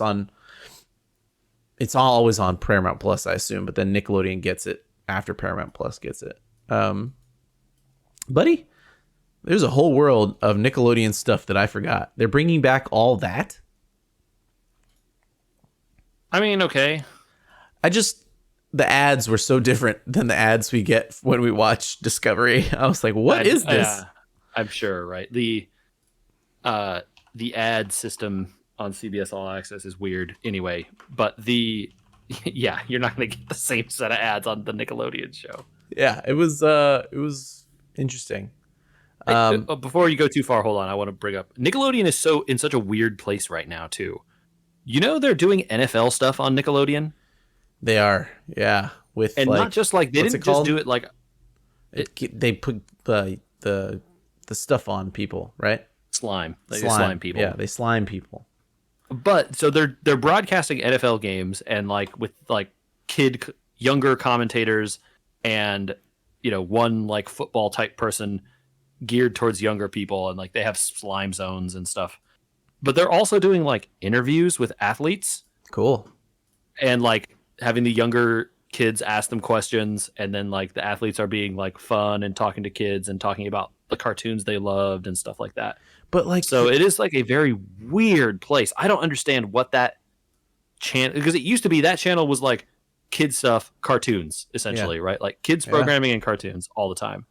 always on Paramount Plus, I assume, but then Nickelodeon gets it after Paramount Plus gets it. Buddy, there's a whole world of Nickelodeon stuff that I forgot. They're bringing back all that. I mean, okay. The ads were so different than the ads we get when we watch Discovery. I was like, what is this? Yeah, I'm sure, right? The ad system on CBS All Access is weird anyway, but you're not going to get the same set of ads on the Nickelodeon show. Yeah, it was interesting. Before you go too far, hold on. I want to bring up Nickelodeon is in such a weird place right now too. They're doing NFL stuff on Nickelodeon. They are, yeah. Not just they didn't just do it they put the stuff on people, right? Slime. They slime people. Yeah, they slime people. But so they're broadcasting NFL games and with younger commentators and one football type person geared towards younger people, and they have slime zones and stuff. But they're also doing interviews with athletes. Cool. And having the younger kids ask them questions, and then the athletes are being fun and talking to kids and talking about the cartoons they loved and stuff like that. But so it is a very weird place. I don't understand what that channel, because it used to be that channel was kid stuff, cartoons essentially, right? Kids programming and cartoons all the time.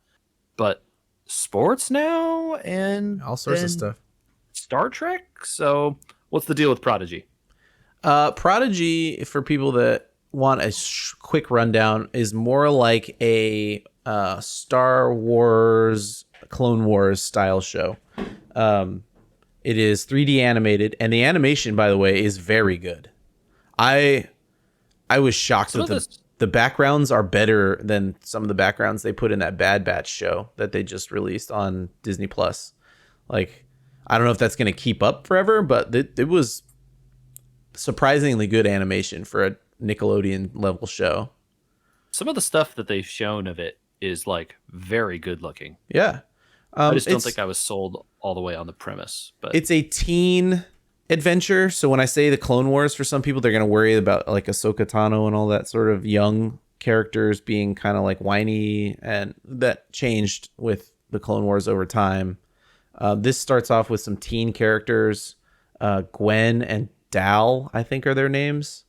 But sports now and all sorts of stuff. Star Trek. So what's the deal with Prodigy? Prodigy, for people that want a quick rundown, is more like a Star Wars, Clone Wars style show. It is 3D animated, and the animation, by the way, is very good. I was shocked that the backgrounds are better than some of the backgrounds they put in that Bad Batch show that they just released on Disney Plus. I don't know if that's going to keep up forever, but it was surprisingly good animation for a Nickelodeon level show. Some of the stuff that they've shown of it is very good looking. Yeah. I just don't think I was sold all the way on the premise, but it's a teen adventure. So when I say the Clone Wars, for some people, they're going to worry about Ahsoka Tano and all that sort of young characters being kind of whiny, and that changed with the Clone Wars over time. This starts off with some teen characters. Gwen and Dal, I think, are their names.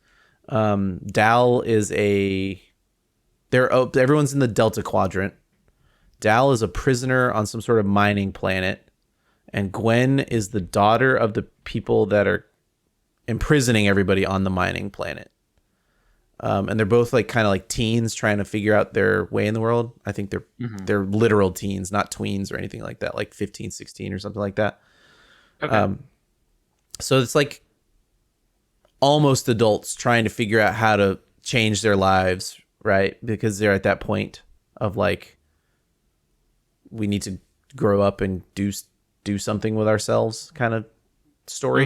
Dal is a everyone's in the Delta Quadrant. Dal is a prisoner on some sort of mining planet, and Gwen is the daughter of the people that are imprisoning everybody on the mining planet. And they're both like kind of like teens trying to figure out their way in the world. I think they're literal teens, not tweens or anything like that, like 15, 16 or something like that. Okay. So it's like almost adults trying to figure out how to change their lives, right? Because they're at that point of like, we need to grow up and do something with ourselves kind of story.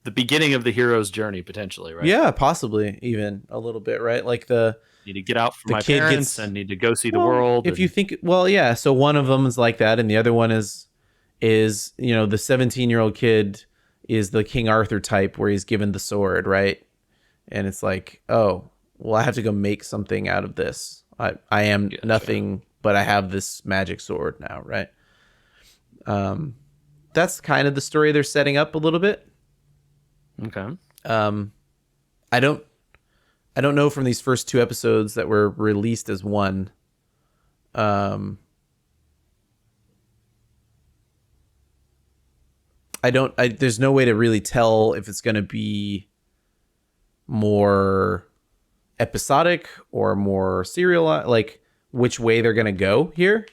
The beginning of the hero's journey, potentially, right? Yeah, possibly even a little bit, right? Like need to get out from my parents and need to go see the world. If you think, well, yeah. So one of them is like that, and the other one is the 17-year-old kid is the King Arthur type, where he's given the sword, right? And it's like, oh, well, I have to go make something out of this. I am nothing, but I have this magic sword now, right? That's kind of the story they're setting up a little bit. Okay. I don't know from these first 2 episodes that were released as one. There's no way to really tell if it's going to be more episodic or more serial, like which way they're going to go here.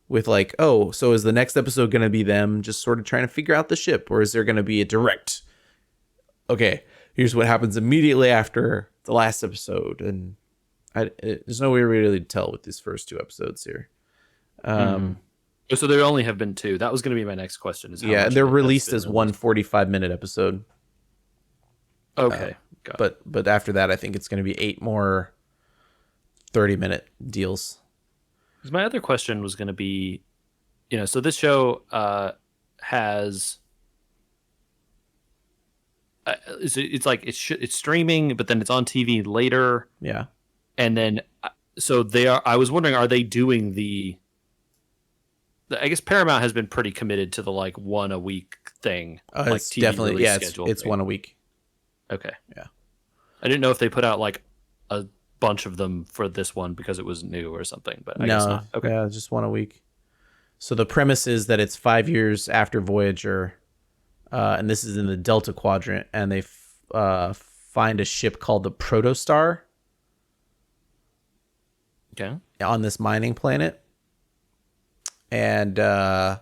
With like, oh, so is the next episode going to be them just sort of trying to figure out the ship, or is there going to be a direct, okay, here's what happens immediately after the last episode? And there's no way really to tell with these first 2 episodes here. So there only have been 2. That was going to be my next question. Is how much they're released as one 45-minute episode. Okay. But after that, I think it's going to be 8 more 30-minute deals. Because my other question was going to be, so this show has. It's streaming, but then it's on TV later. Yeah. And then, so they are. I was wondering, are they doing I guess Paramount has been pretty committed to the like 1 a week thing. Like it's TV definitely, yeah, it's 1 a week. Okay. Yeah. I didn't know if they put out like a bunch of them for this one because it was new or something, but I guess not. Okay. Yeah, just 1 a week. So the premise is that it's 5 years after Voyager, and this is in the Delta Quadrant, and they find a ship called the Protostar. Okay. On this mining planet. And a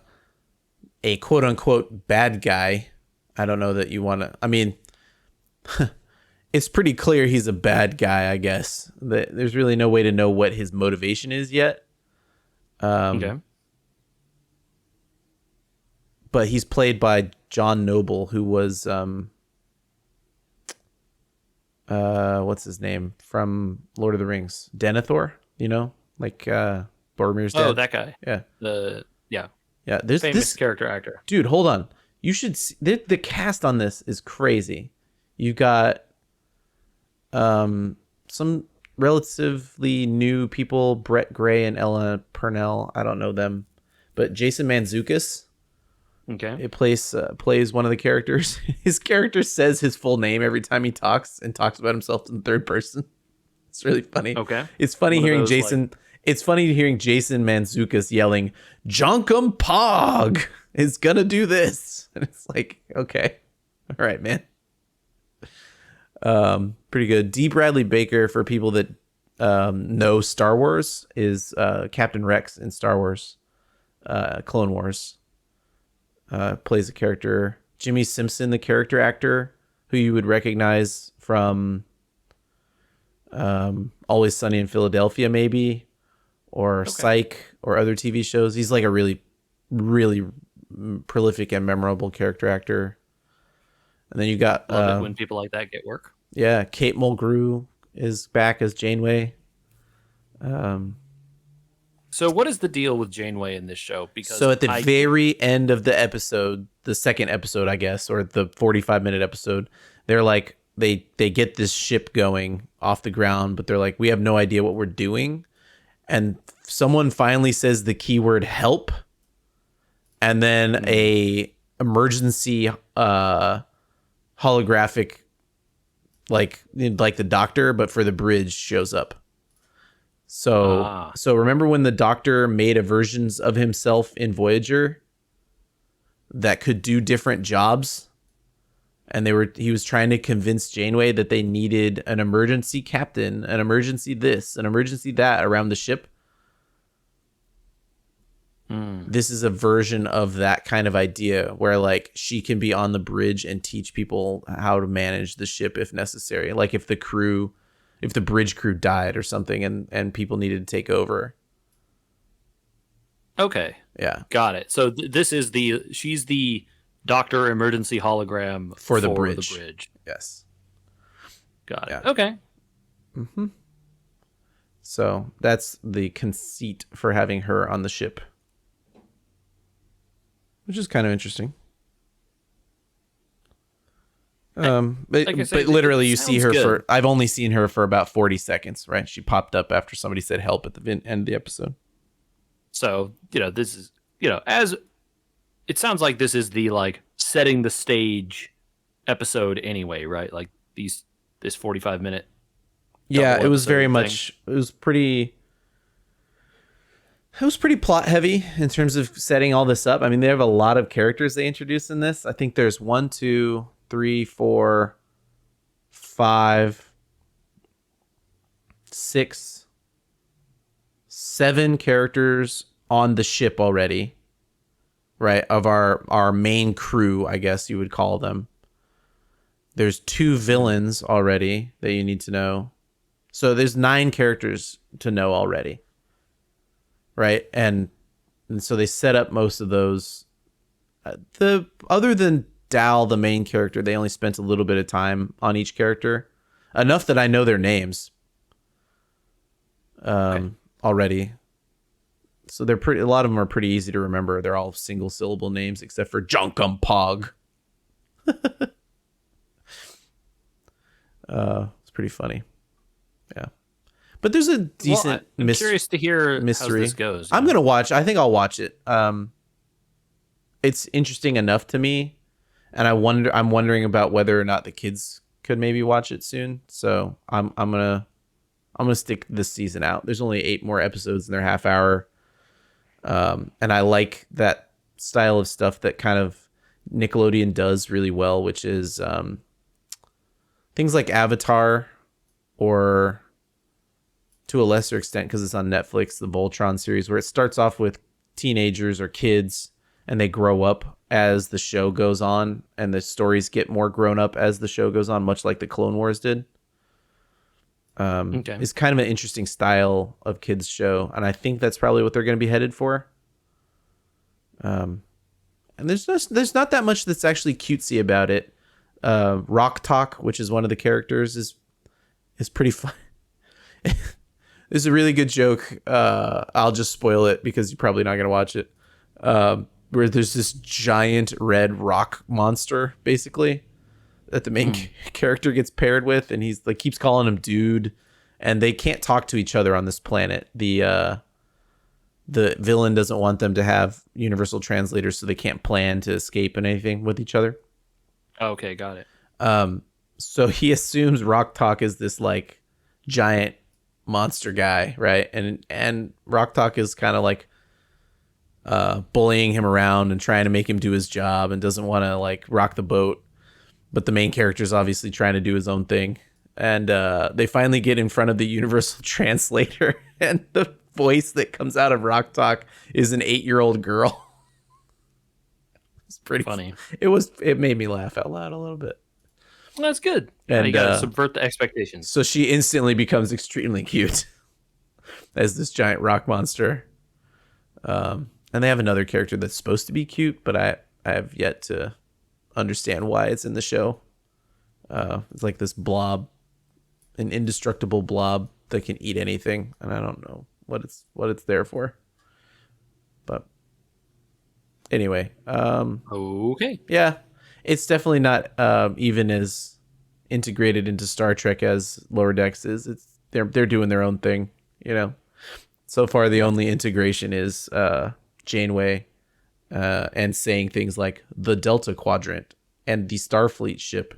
quote unquote bad guy. I don't know that you want to. I mean, it's pretty clear he's a bad guy, I guess. There's really no way to know what his motivation is yet. Okay. But he's played by John Noble, who was what's his name from Lord of the Rings? Denethor, like Boromir's dad. Oh, that guy. Yeah. Yeah. There's famous this character actor. Dude, hold on. You should see the cast on this is crazy. You've got some relatively new people, Brett Gray and Ella Purnell. I don't know them, but Jason Mantzoukas. Okay. It plays one of the characters. His character says his full name every time he talks and talks about himself in third person. It's really funny. Okay. It's funny hearing Jason. It's funny hearing Jason Mantzoukas yelling, "Jonkum Pog is gonna do this," and it's like, okay, all right, man. Pretty good. D. Bradley Baker, for people that know Star Wars, is Captain Rex in Star Wars, Clone Wars. Plays a character. Jimmy Simpson, the character actor, who you would recognize from Always Sunny in Philadelphia, maybe. Or Psych, or other TV shows. He's like a really, really prolific and memorable character actor. And then you got love it when people like that get work. Yeah, Kate Mulgrew is back as Janeway. So what is the deal with Janeway in this show? Because at the very end of the episode, the second episode, I guess, or the 45-minute episode, they're like they get this ship going off the ground, but they're like, we have no idea what we're doing. And someone finally says the keyword help, and then a emergency holographic like the Doctor, but for the bridge shows up. So remember when the Doctor made a versions of himself in Voyager that could do different jobs, and he was trying to convince Janeway that they needed an emergency captain, an emergency this, an emergency that around the ship. This is a version of that kind of idea where like she can be on the bridge and teach people how to manage the ship if necessary. Like if the bridge crew died or something and people needed to take over. Okay. Yeah. Got it. So she's the Doctor emergency hologram for the bridge. Yes. Got it. Okay. Mm-hmm. So that's the conceit for having her on the ship, which is kind of interesting. But literally you see her I've only seen her for about 40 seconds, right? She popped up after somebody said help at the end of the episode. So, this is, as it sounds like this is the like setting the stage episode anyway, right? Like this 45-minute. Yeah, it was very much, it was pretty plot heavy in terms of setting all this up. I mean, they have a lot of characters they introduced in this. I think there's 1, 2, 3, 4, 5, 6, 7 characters on the ship already, right? Of our main crew, I guess you would call them. There's 2 villains already that you need to know. So there's 9 characters to know already. Right? And so they set up most of those. Other than Dal, the main character, they only spent a little bit of time on each character. Enough that I know their names already. So they're a lot of them are pretty easy to remember. They're all single syllable names except for Jonkum Pog. It's pretty funny. Yeah. But there's a decent I'm curious to hear mystery. How this goes. I'm going to watch. I think I'll watch it. It's interesting enough to me, and I'm wondering about whether or not the kids could maybe watch it soon. So I'm going to stick this season out. There's only 8 more episodes and they're half hour. And I like that style of stuff that kind of Nickelodeon does really well, which is things like Avatar, or to a lesser extent, because it's on Netflix, the Voltron series, where it starts off with teenagers or kids and they grow up as the show goes on, and the stories get more grown up as the show goes on, much like the Clone Wars did. It's kind of an interesting style of kids show, and I think that's probably what they're going to be headed for. And there's not that much that's actually cutesy about it. Rock Talk, which is one of the characters, is pretty fun. There's a really good joke. I'll just spoil it because you're probably not going to watch it. Where there's this giant red rock monster, basically, that the main character gets paired with, and he's like keeps calling him dude, and they can't talk to each other on this planet. The villain doesn't want them to have universal translators, so they can't plan to escape and anything with each other. Okay, got it. So he assumes Rock Talk is this like giant monster guy, right? And Rock Talk is kind of like bullying him around and trying to make him do his job, and doesn't want to like rock the boat. But the main character is obviously trying to do his own thing. And they finally get in front of the universal translator, and the voice that comes out of Rock Talk is an 8-year-old girl. It's pretty funny. It made me laugh out loud a little bit. Well, that's good. And you gotta subvert the expectations. So she instantly becomes extremely cute as this giant rock monster. And they have another character that's supposed to be cute, but I have yet to understand why it's in the show. It's like this blob, an indestructible blob that can eat anything, and I don't know what it's there for. But anyway, okay, yeah, it's definitely not even as integrated into Star Trek as Lower Decks is. They're doing their own thing, you know. So far, the only integration is Janeway and saying things like the Delta Quadrant and the Starfleet ship,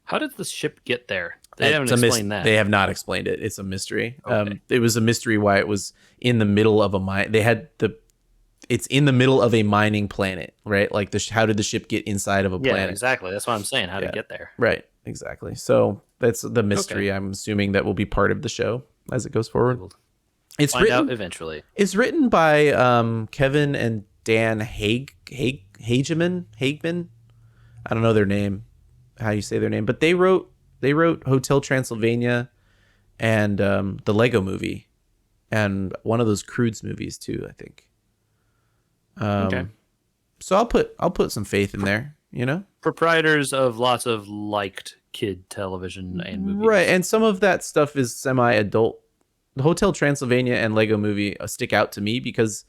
How did the ship get there? They haven't explained that. They have not explained it. It's a mystery. Okay. It was a mystery why it was in the middle of a mine. It's in the middle of a mining planet, right? Like how did the ship get inside of a planet? Yeah, exactly. That's what I'm saying. How to get there. Right. Exactly. So that's the mystery. Okay. I'm assuming that will be part of the show as it goes forward. It's find out eventually. It's written by Kevin and Dan Hageman. I don't know their name, how you say their name, but they wrote Hotel Transylvania and the Lego Movie and one of those Croods movies too, I think. Okay. So I'll put some faith in there, you know? Proprietors of lots of liked kid television and movies. Right, and some of that stuff is semi-adult. The Hotel Transylvania and Lego Movie stick out to me because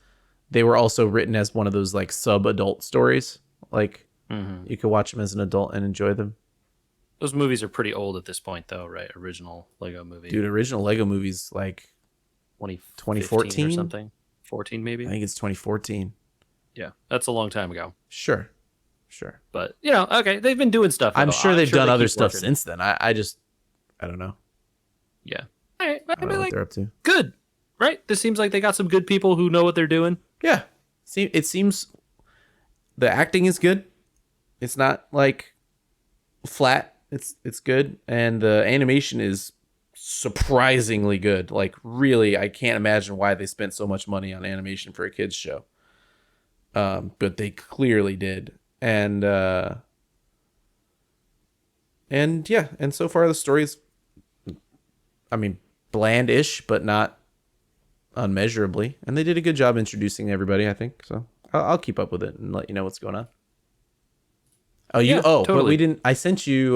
they were also written as one of those like sub-adult stories. Like you could watch them as an adult and enjoy them. Those movies are pretty old at this point though, right? Original Lego Movie. Dude, original Lego Movies like 2014 or something. 14 maybe? I think it's 2014. Yeah, that's a long time ago. Sure. But, okay, they've been doing stuff. I'm sure they've done other stuff since then. I don't know. Yeah. All right. I mean, what they're up to. Good, right? This seems like they got some good people who know what they're doing. Yeah. It seems the acting is good. It's not like flat. It's good. And the animation is surprisingly good. Like, really, I can't imagine why they spent so much money on animation for a kids show. But they clearly did. And so far the story's, I mean, bland-ish, but not unmeasurably. And they did a good job introducing everybody, I think. So I'll keep up with it and let you know what's going on. Totally. But we didn't. I sent you.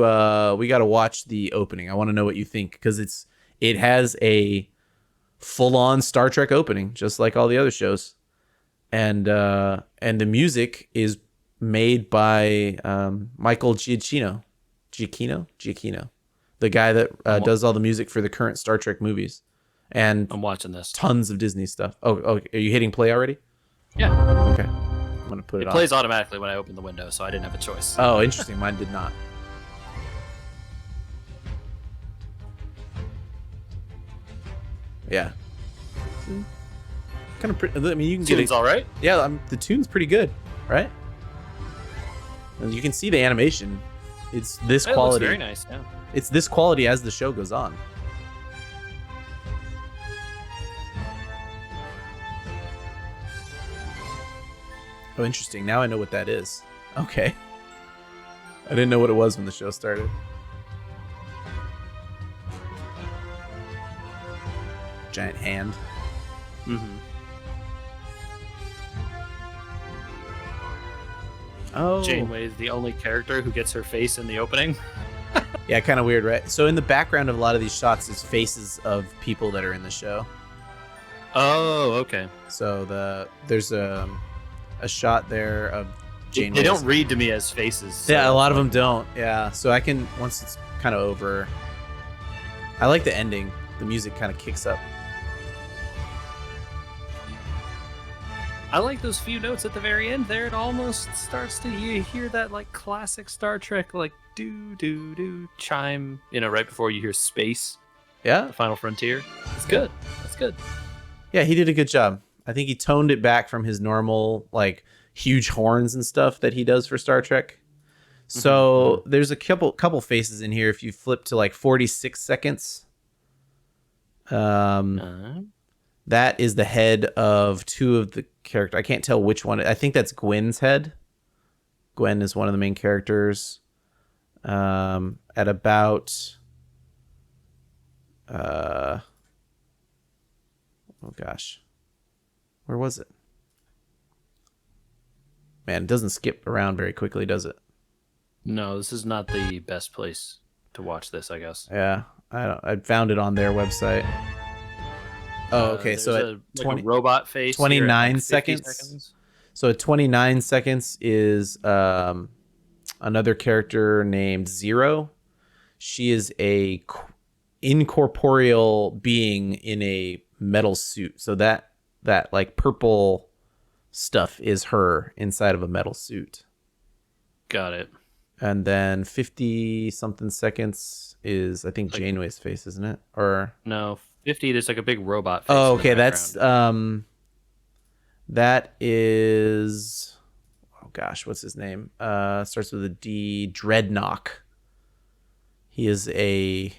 We got to watch the opening. I want to know what you think because it has a full-on Star Trek opening, just like all the other shows. And the music is made by Michael Giacchino, the guy that does all the music for the current Star Trek movies. And I'm watching this. Tons of Disney stuff. Oh, are you hitting play already? Yeah. Okay. I'm gonna put it on. It plays automatically when I open the window, so I didn't have a choice. Oh, interesting. Mine did not. Yeah. Kind of pretty. I mean, you can tune's all right. Yeah, the tune's pretty good, right? And you can see the animation. It's this quality. It looks very nice. Yeah. It's this quality as the show goes on. Oh, interesting. Now I know what that is. Okay. I didn't know what it was when the show started. Giant hand. Mm-hmm. Oh. Janeway is the only character who gets her face in the opening. Yeah, kind of weird, right? So in the background of a lot of these shots is faces of people that are in the show. Oh, okay. So there's a shot there of Janeway. They don't read to me as faces. So yeah, a lot of them don't. Yeah, so I can, once it's kind of over, I like the ending. The music kind of kicks up. I like those few notes at the very end there. It almost starts to hear that like classic Star Trek like do do do chime, right before you hear space. Yeah. The Final Frontier. It's good. That's good. Yeah, he did a good job. I think he toned it back from his normal like huge horns and stuff that he does for Star Trek. So there's a couple faces in here. If you flip to like 46 seconds, that is the head of two of the characters. I can't tell which one. I think that's Gwen's head. Gwen is one of the main characters. At about, oh gosh, where was it? Man, it doesn't skip around very quickly, does it? No, this is not the best place to watch this, I guess. Yeah, I found it on their website. Oh, okay. So at 20 robot face. 29 seconds. So at 29 seconds is another character named Zero. She is a incorporeal being in a metal suit. So that like purple stuff is her inside of a metal suit. Got it. And then 50 something seconds is, I think, Janeway's face, isn't it? Or no, 50 is like a big robot face. Oh, okay, that is, oh gosh, what's his name? Starts with a D. Dreadnought. He is a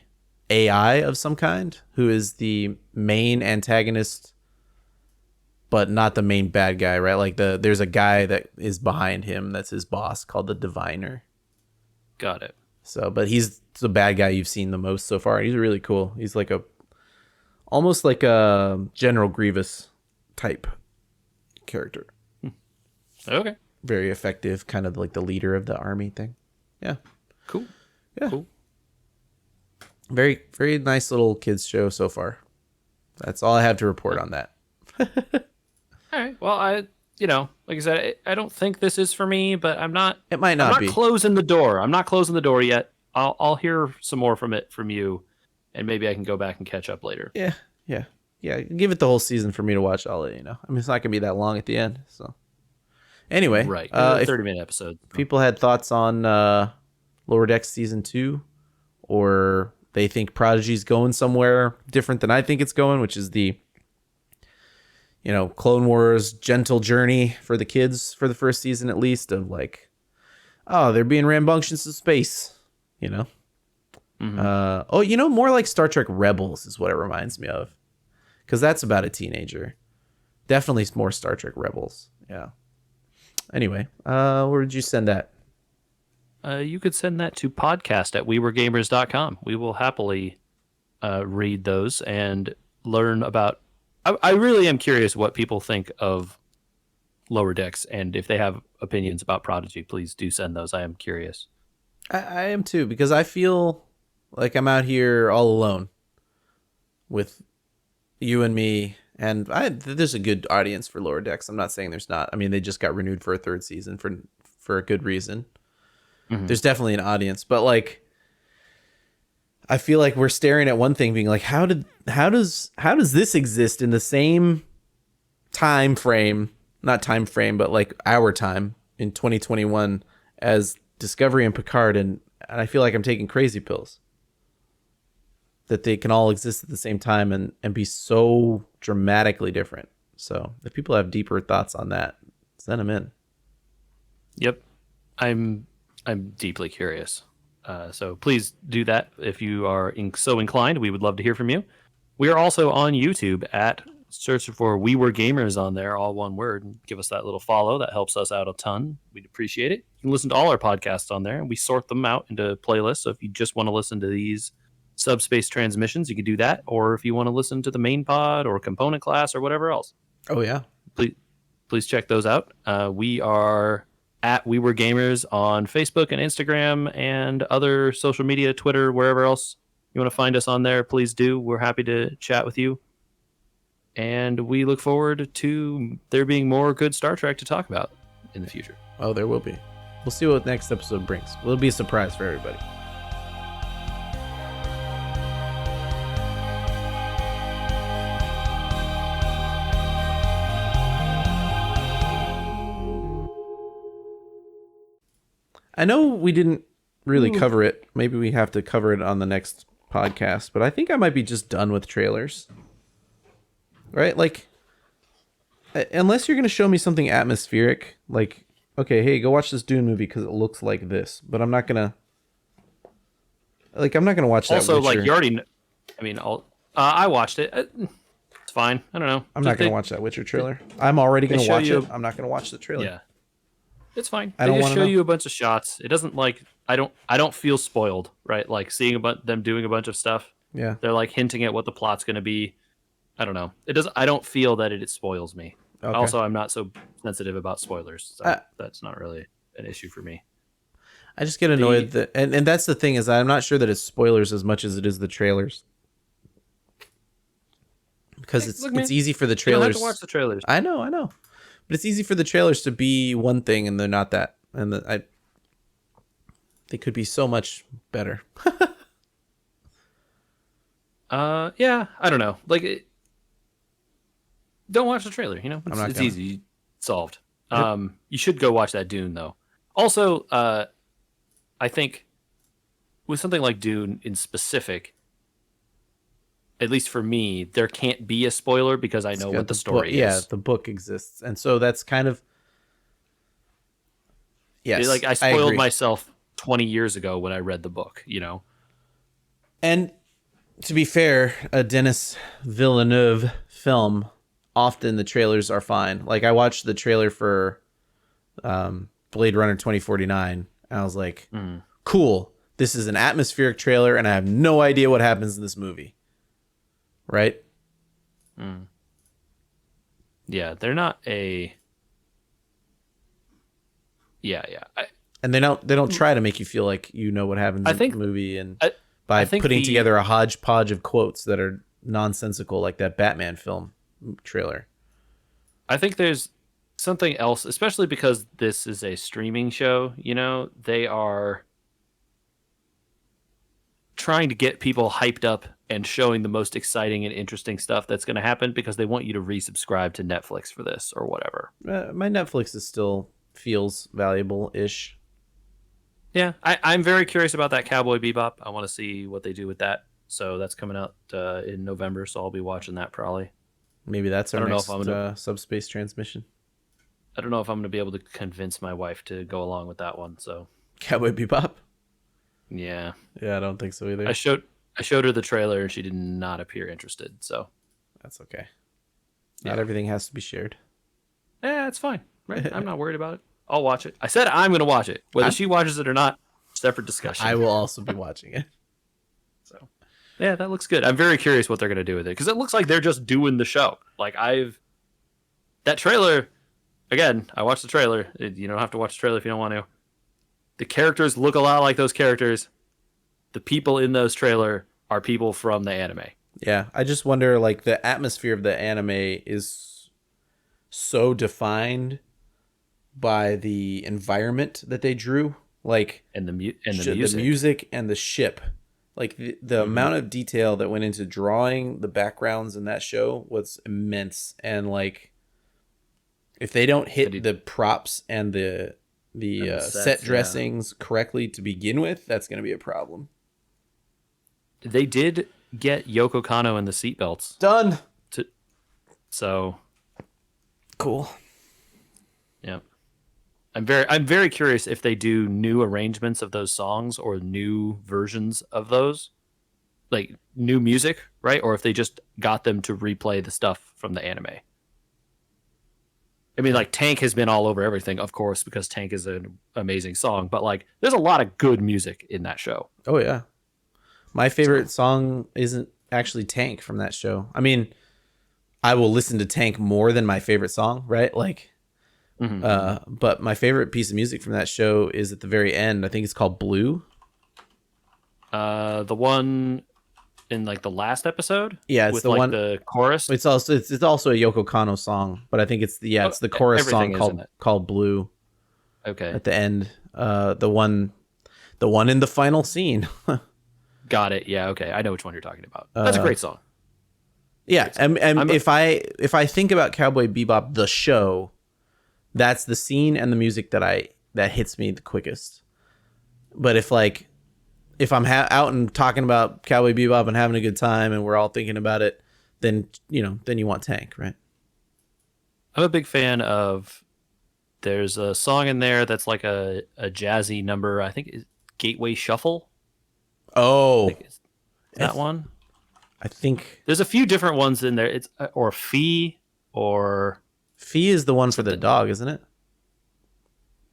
AI of some kind who is the main antagonist, but not the main bad guy, right? Like there's a guy that is behind him that's his boss called the Diviner. Got it. So, but he's the bad guy you've seen the most so far. He's really cool. He's like almost like a General Grievous type character. Okay. Very effective, kind of like the leader of the army thing. Yeah. Cool. Yeah. Cool. Very, very nice little kids show so far. That's all I have to report on that. All right. Well, like I said, I don't think this is for me, but I'm not. It might not be. I'm not closing the door. I'm not closing the door yet. I'll hear some more from you, and maybe I can go back and catch up later. Yeah. Give it the whole season for me to watch. I'll let you know. I mean, it's not gonna be that long at the end. So anyway, right. 30-minute episode. People had thoughts on Lower Decks season 2, or they think Prodigy's going somewhere different than I think it's going, which is the Clone Wars gentle journey for the kids for the first season, at least, of like, oh, they're being rambunctious in space, Mm-hmm. More like Star Trek Rebels is what it reminds me of, because that's about a teenager. Definitely more Star Trek Rebels. Yeah. Anyway, where did you send that? You could send that to podcast@weweregamers.com. We will happily read those and learn about. I really am curious what people think of Lower Decks, and if they have opinions about Prodigy, please do send those. I am curious. I am too, because I feel like I'm out here all alone with you and me, and there's a good audience for Lower Decks. I'm not saying there's not. I mean, they just got renewed for a third season for a good reason. Mm-hmm. There's definitely an audience, but like, I feel like we're staring at one thing being like, how does this exist in the same time frame, not time frame, but like our time in 2021 as Discovery and Picard, and I feel like I'm taking crazy pills that they can all exist at the same time and be so dramatically different. So if people have deeper thoughts on that, send them in. Yep. I'm deeply curious. So please do that if you are so inclined. We would love to hear from you. We are also on YouTube search for We Were Gamers on there, all one word. Give us that little follow. That helps us out a ton. We'd appreciate it. You can listen to all our podcasts on there, and we sort them out into playlists. So if you just want to listen to these Subspace transmissions, you can do that. Or if you want to listen to the main pod or component class or whatever else. Oh, yeah. Please check those out. We are at We Were Gamers on Facebook and Instagram and other social media, Twitter, wherever else you want to find us on there. Please do. We're happy to chat with you. And we look forward to there being more good Star Trek to talk about in the future. Oh, there will be. We'll see what next episode brings. It'll be a surprise for everybody. I know we didn't really cover it. Maybe we have to cover it on the next podcast, but I think I might be just done with trailers. Right? Like, unless you're going to show me something atmospheric, like, okay, hey, go watch this Dune movie because it looks like this, but I'm not going to watch that. Also, Witcher. like, you already, I watched it. It's fine. I don't know. I'm not going to watch that Witcher trailer. I'm already going to watch it. I'm not going to watch the trailer. Yeah. It's fine. I don't just show you a bunch of shots. It doesn't like I don't feel spoiled, right? Like seeing them doing a bunch of stuff. Yeah. They're like hinting at what the plot's going to be. I don't know. I don't feel that it spoils me. Okay. Also, I'm not so sensitive about spoilers. So that's not really an issue for me. I just get annoyed and that's the thing, is I'm not sure that it's spoilers as much as it is the trailers. Because it's easy for the trailers. You don't have to watch the trailers. I know. But it's easy for the trailers to be one thing and they're not that. And they could be so much better. Yeah, I don't know. Like, don't watch the trailer, It's easy. Solved. Yep. You should go watch that Dune, though. Also, I think with something like Dune in specific, at least for me, there can't be a spoiler because I It's know got what the the book. story Yeah, is. the book exists, and so that's kind of yes. Like I I spoiled agree. myself 20 years ago when I read the book, you know. And to be fair, a Denis Villeneuve film, often the trailers are fine. Like I watched the trailer for Blade Runner 2049, and I was like, cool. This is an atmospheric trailer, and I have no idea what happens in this movie. Right? Yeah, they're not a. Yeah. And they don't try to make you feel like you know what happens I in the think movie, and I by think putting the together a hodgepodge of quotes that are nonsensical, like that Batman film trailer. I think there's something else, especially because this is a streaming show. You know, they are trying to get people hyped up and showing the most exciting and interesting stuff that's going to happen because they want you to resubscribe to Netflix for this or whatever. My Netflix is still feels valuable-ish. Yeah, I'm very curious about that Cowboy Bebop. I want to see what they do with that. So that's coming out in November, so I'll be watching that probably. Maybe that's I our don't know if I'm next gonna. subspace transmission. I don't know if I'm gonna be able to convince my wife to go along with that one. So Cowboy Bebop. yeah, Yeah, I don't think so either. I showed her the trailer and she did not appear interested. So That's okay. yeah. Not everything has to be shared. Yeah, it's fine. Right? I'm not worried about it. I'll watch it. I said I'm gonna watch it. Whether she watches it or not, separate discussion. I will also be watching it. So yeah, that looks good. I'm very curious what they're gonna do with it because it looks like they're just doing the show. Like that trailer. Again, I watched the trailer. You don't have to watch the trailer if you don't want to. The characters look a lot like those characters. The people in those trailer are people from the anime. Yeah, I just wonder, like, the atmosphere of the anime is so defined by the environment that they drew, like, And the music. the music and the ship. Like the amount of detail that went into drawing the backgrounds in that show was immense, and like if they don't hit the props and the sets, set dressings correctly to begin with, that's going to be a problem. They did get Yoko Kanno in the seatbelts. Done. So cool. Yeah. I'm very curious if they do new arrangements of those songs or new versions of those, like new music, right? Or if they just got them to replay the stuff from the anime. I mean, like Tank has been all over everything, of course, because Tank is an amazing song. But like, there's a lot of good music in that show. Oh yeah, my favorite song isn't actually Tank from that show. I mean, I will listen to Tank more than my favorite song, right? Like. But my favorite piece of music from that show is at the very end. I think it's called Blue. The one in like the last episode. Yeah, it's with the like one. The chorus. It's also a Yoko Kanno song, but I think it's the chorus song called Blue. Okay. At the end, the one in the final scene. Got it. Yeah. Okay. I know which one you're talking about. That's a great song. Yeah, and if I think about Cowboy Bebop the show. That's the scene and the music that hits me the quickest. But if I'm out and talking about Cowboy Bebop and having a good time and we're all thinking about it, then you want Tank, right? I'm a big fan of. There's a song in there that's like a jazzy number. I think it's Gateway Shuffle. Oh, that one. I think there's a few different ones in there. It's or Fee or. Fee is the one for the dog, isn't it?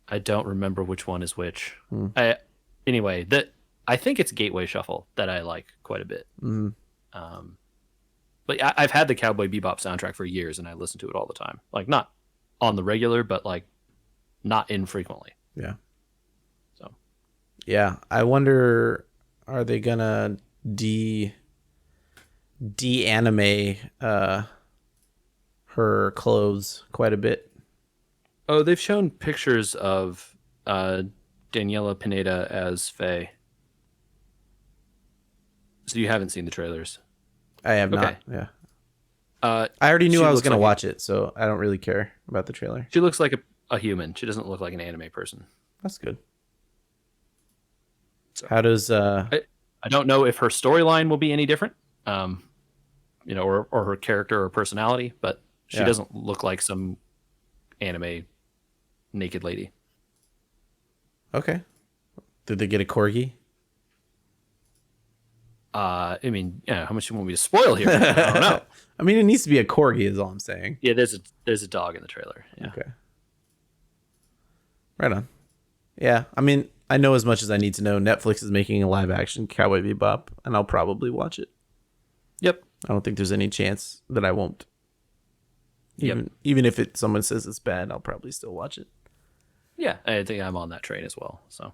I don't remember which one is which. Anyway, I think it's Gateway Shuffle that I like quite a bit. But I've had the Cowboy Bebop soundtrack for years, and I listen to it all the time. Like not on the regular, but like not infrequently. Yeah. So. Yeah, I wonder, are they gonna de-anime her clothes quite a bit? Oh, they've shown pictures of Daniela Pineda as Faye. So you haven't seen the trailers? I have not. Yeah. I already knew I was going to watch it, so I don't really care about the trailer. She looks like a human. She doesn't look like an anime person. That's good. So how does I don't know if her storyline will be any different, or her character or personality, but she doesn't look like some anime naked lady. Okay. Did they get a corgi? I mean, how much you want me to spoil here? I don't know. I mean, it needs to be a corgi, is all I'm saying. Yeah, there's a dog in the trailer. Yeah. Okay. Right on. Yeah, I mean, I know as much as I need to know. Netflix is making a live action Cowboy Bebop, and I'll probably watch it. Yep. I don't think there's any chance that I won't. Even if someone says it's bad, I'll probably still watch it. Yeah, I think I'm on that train as well. So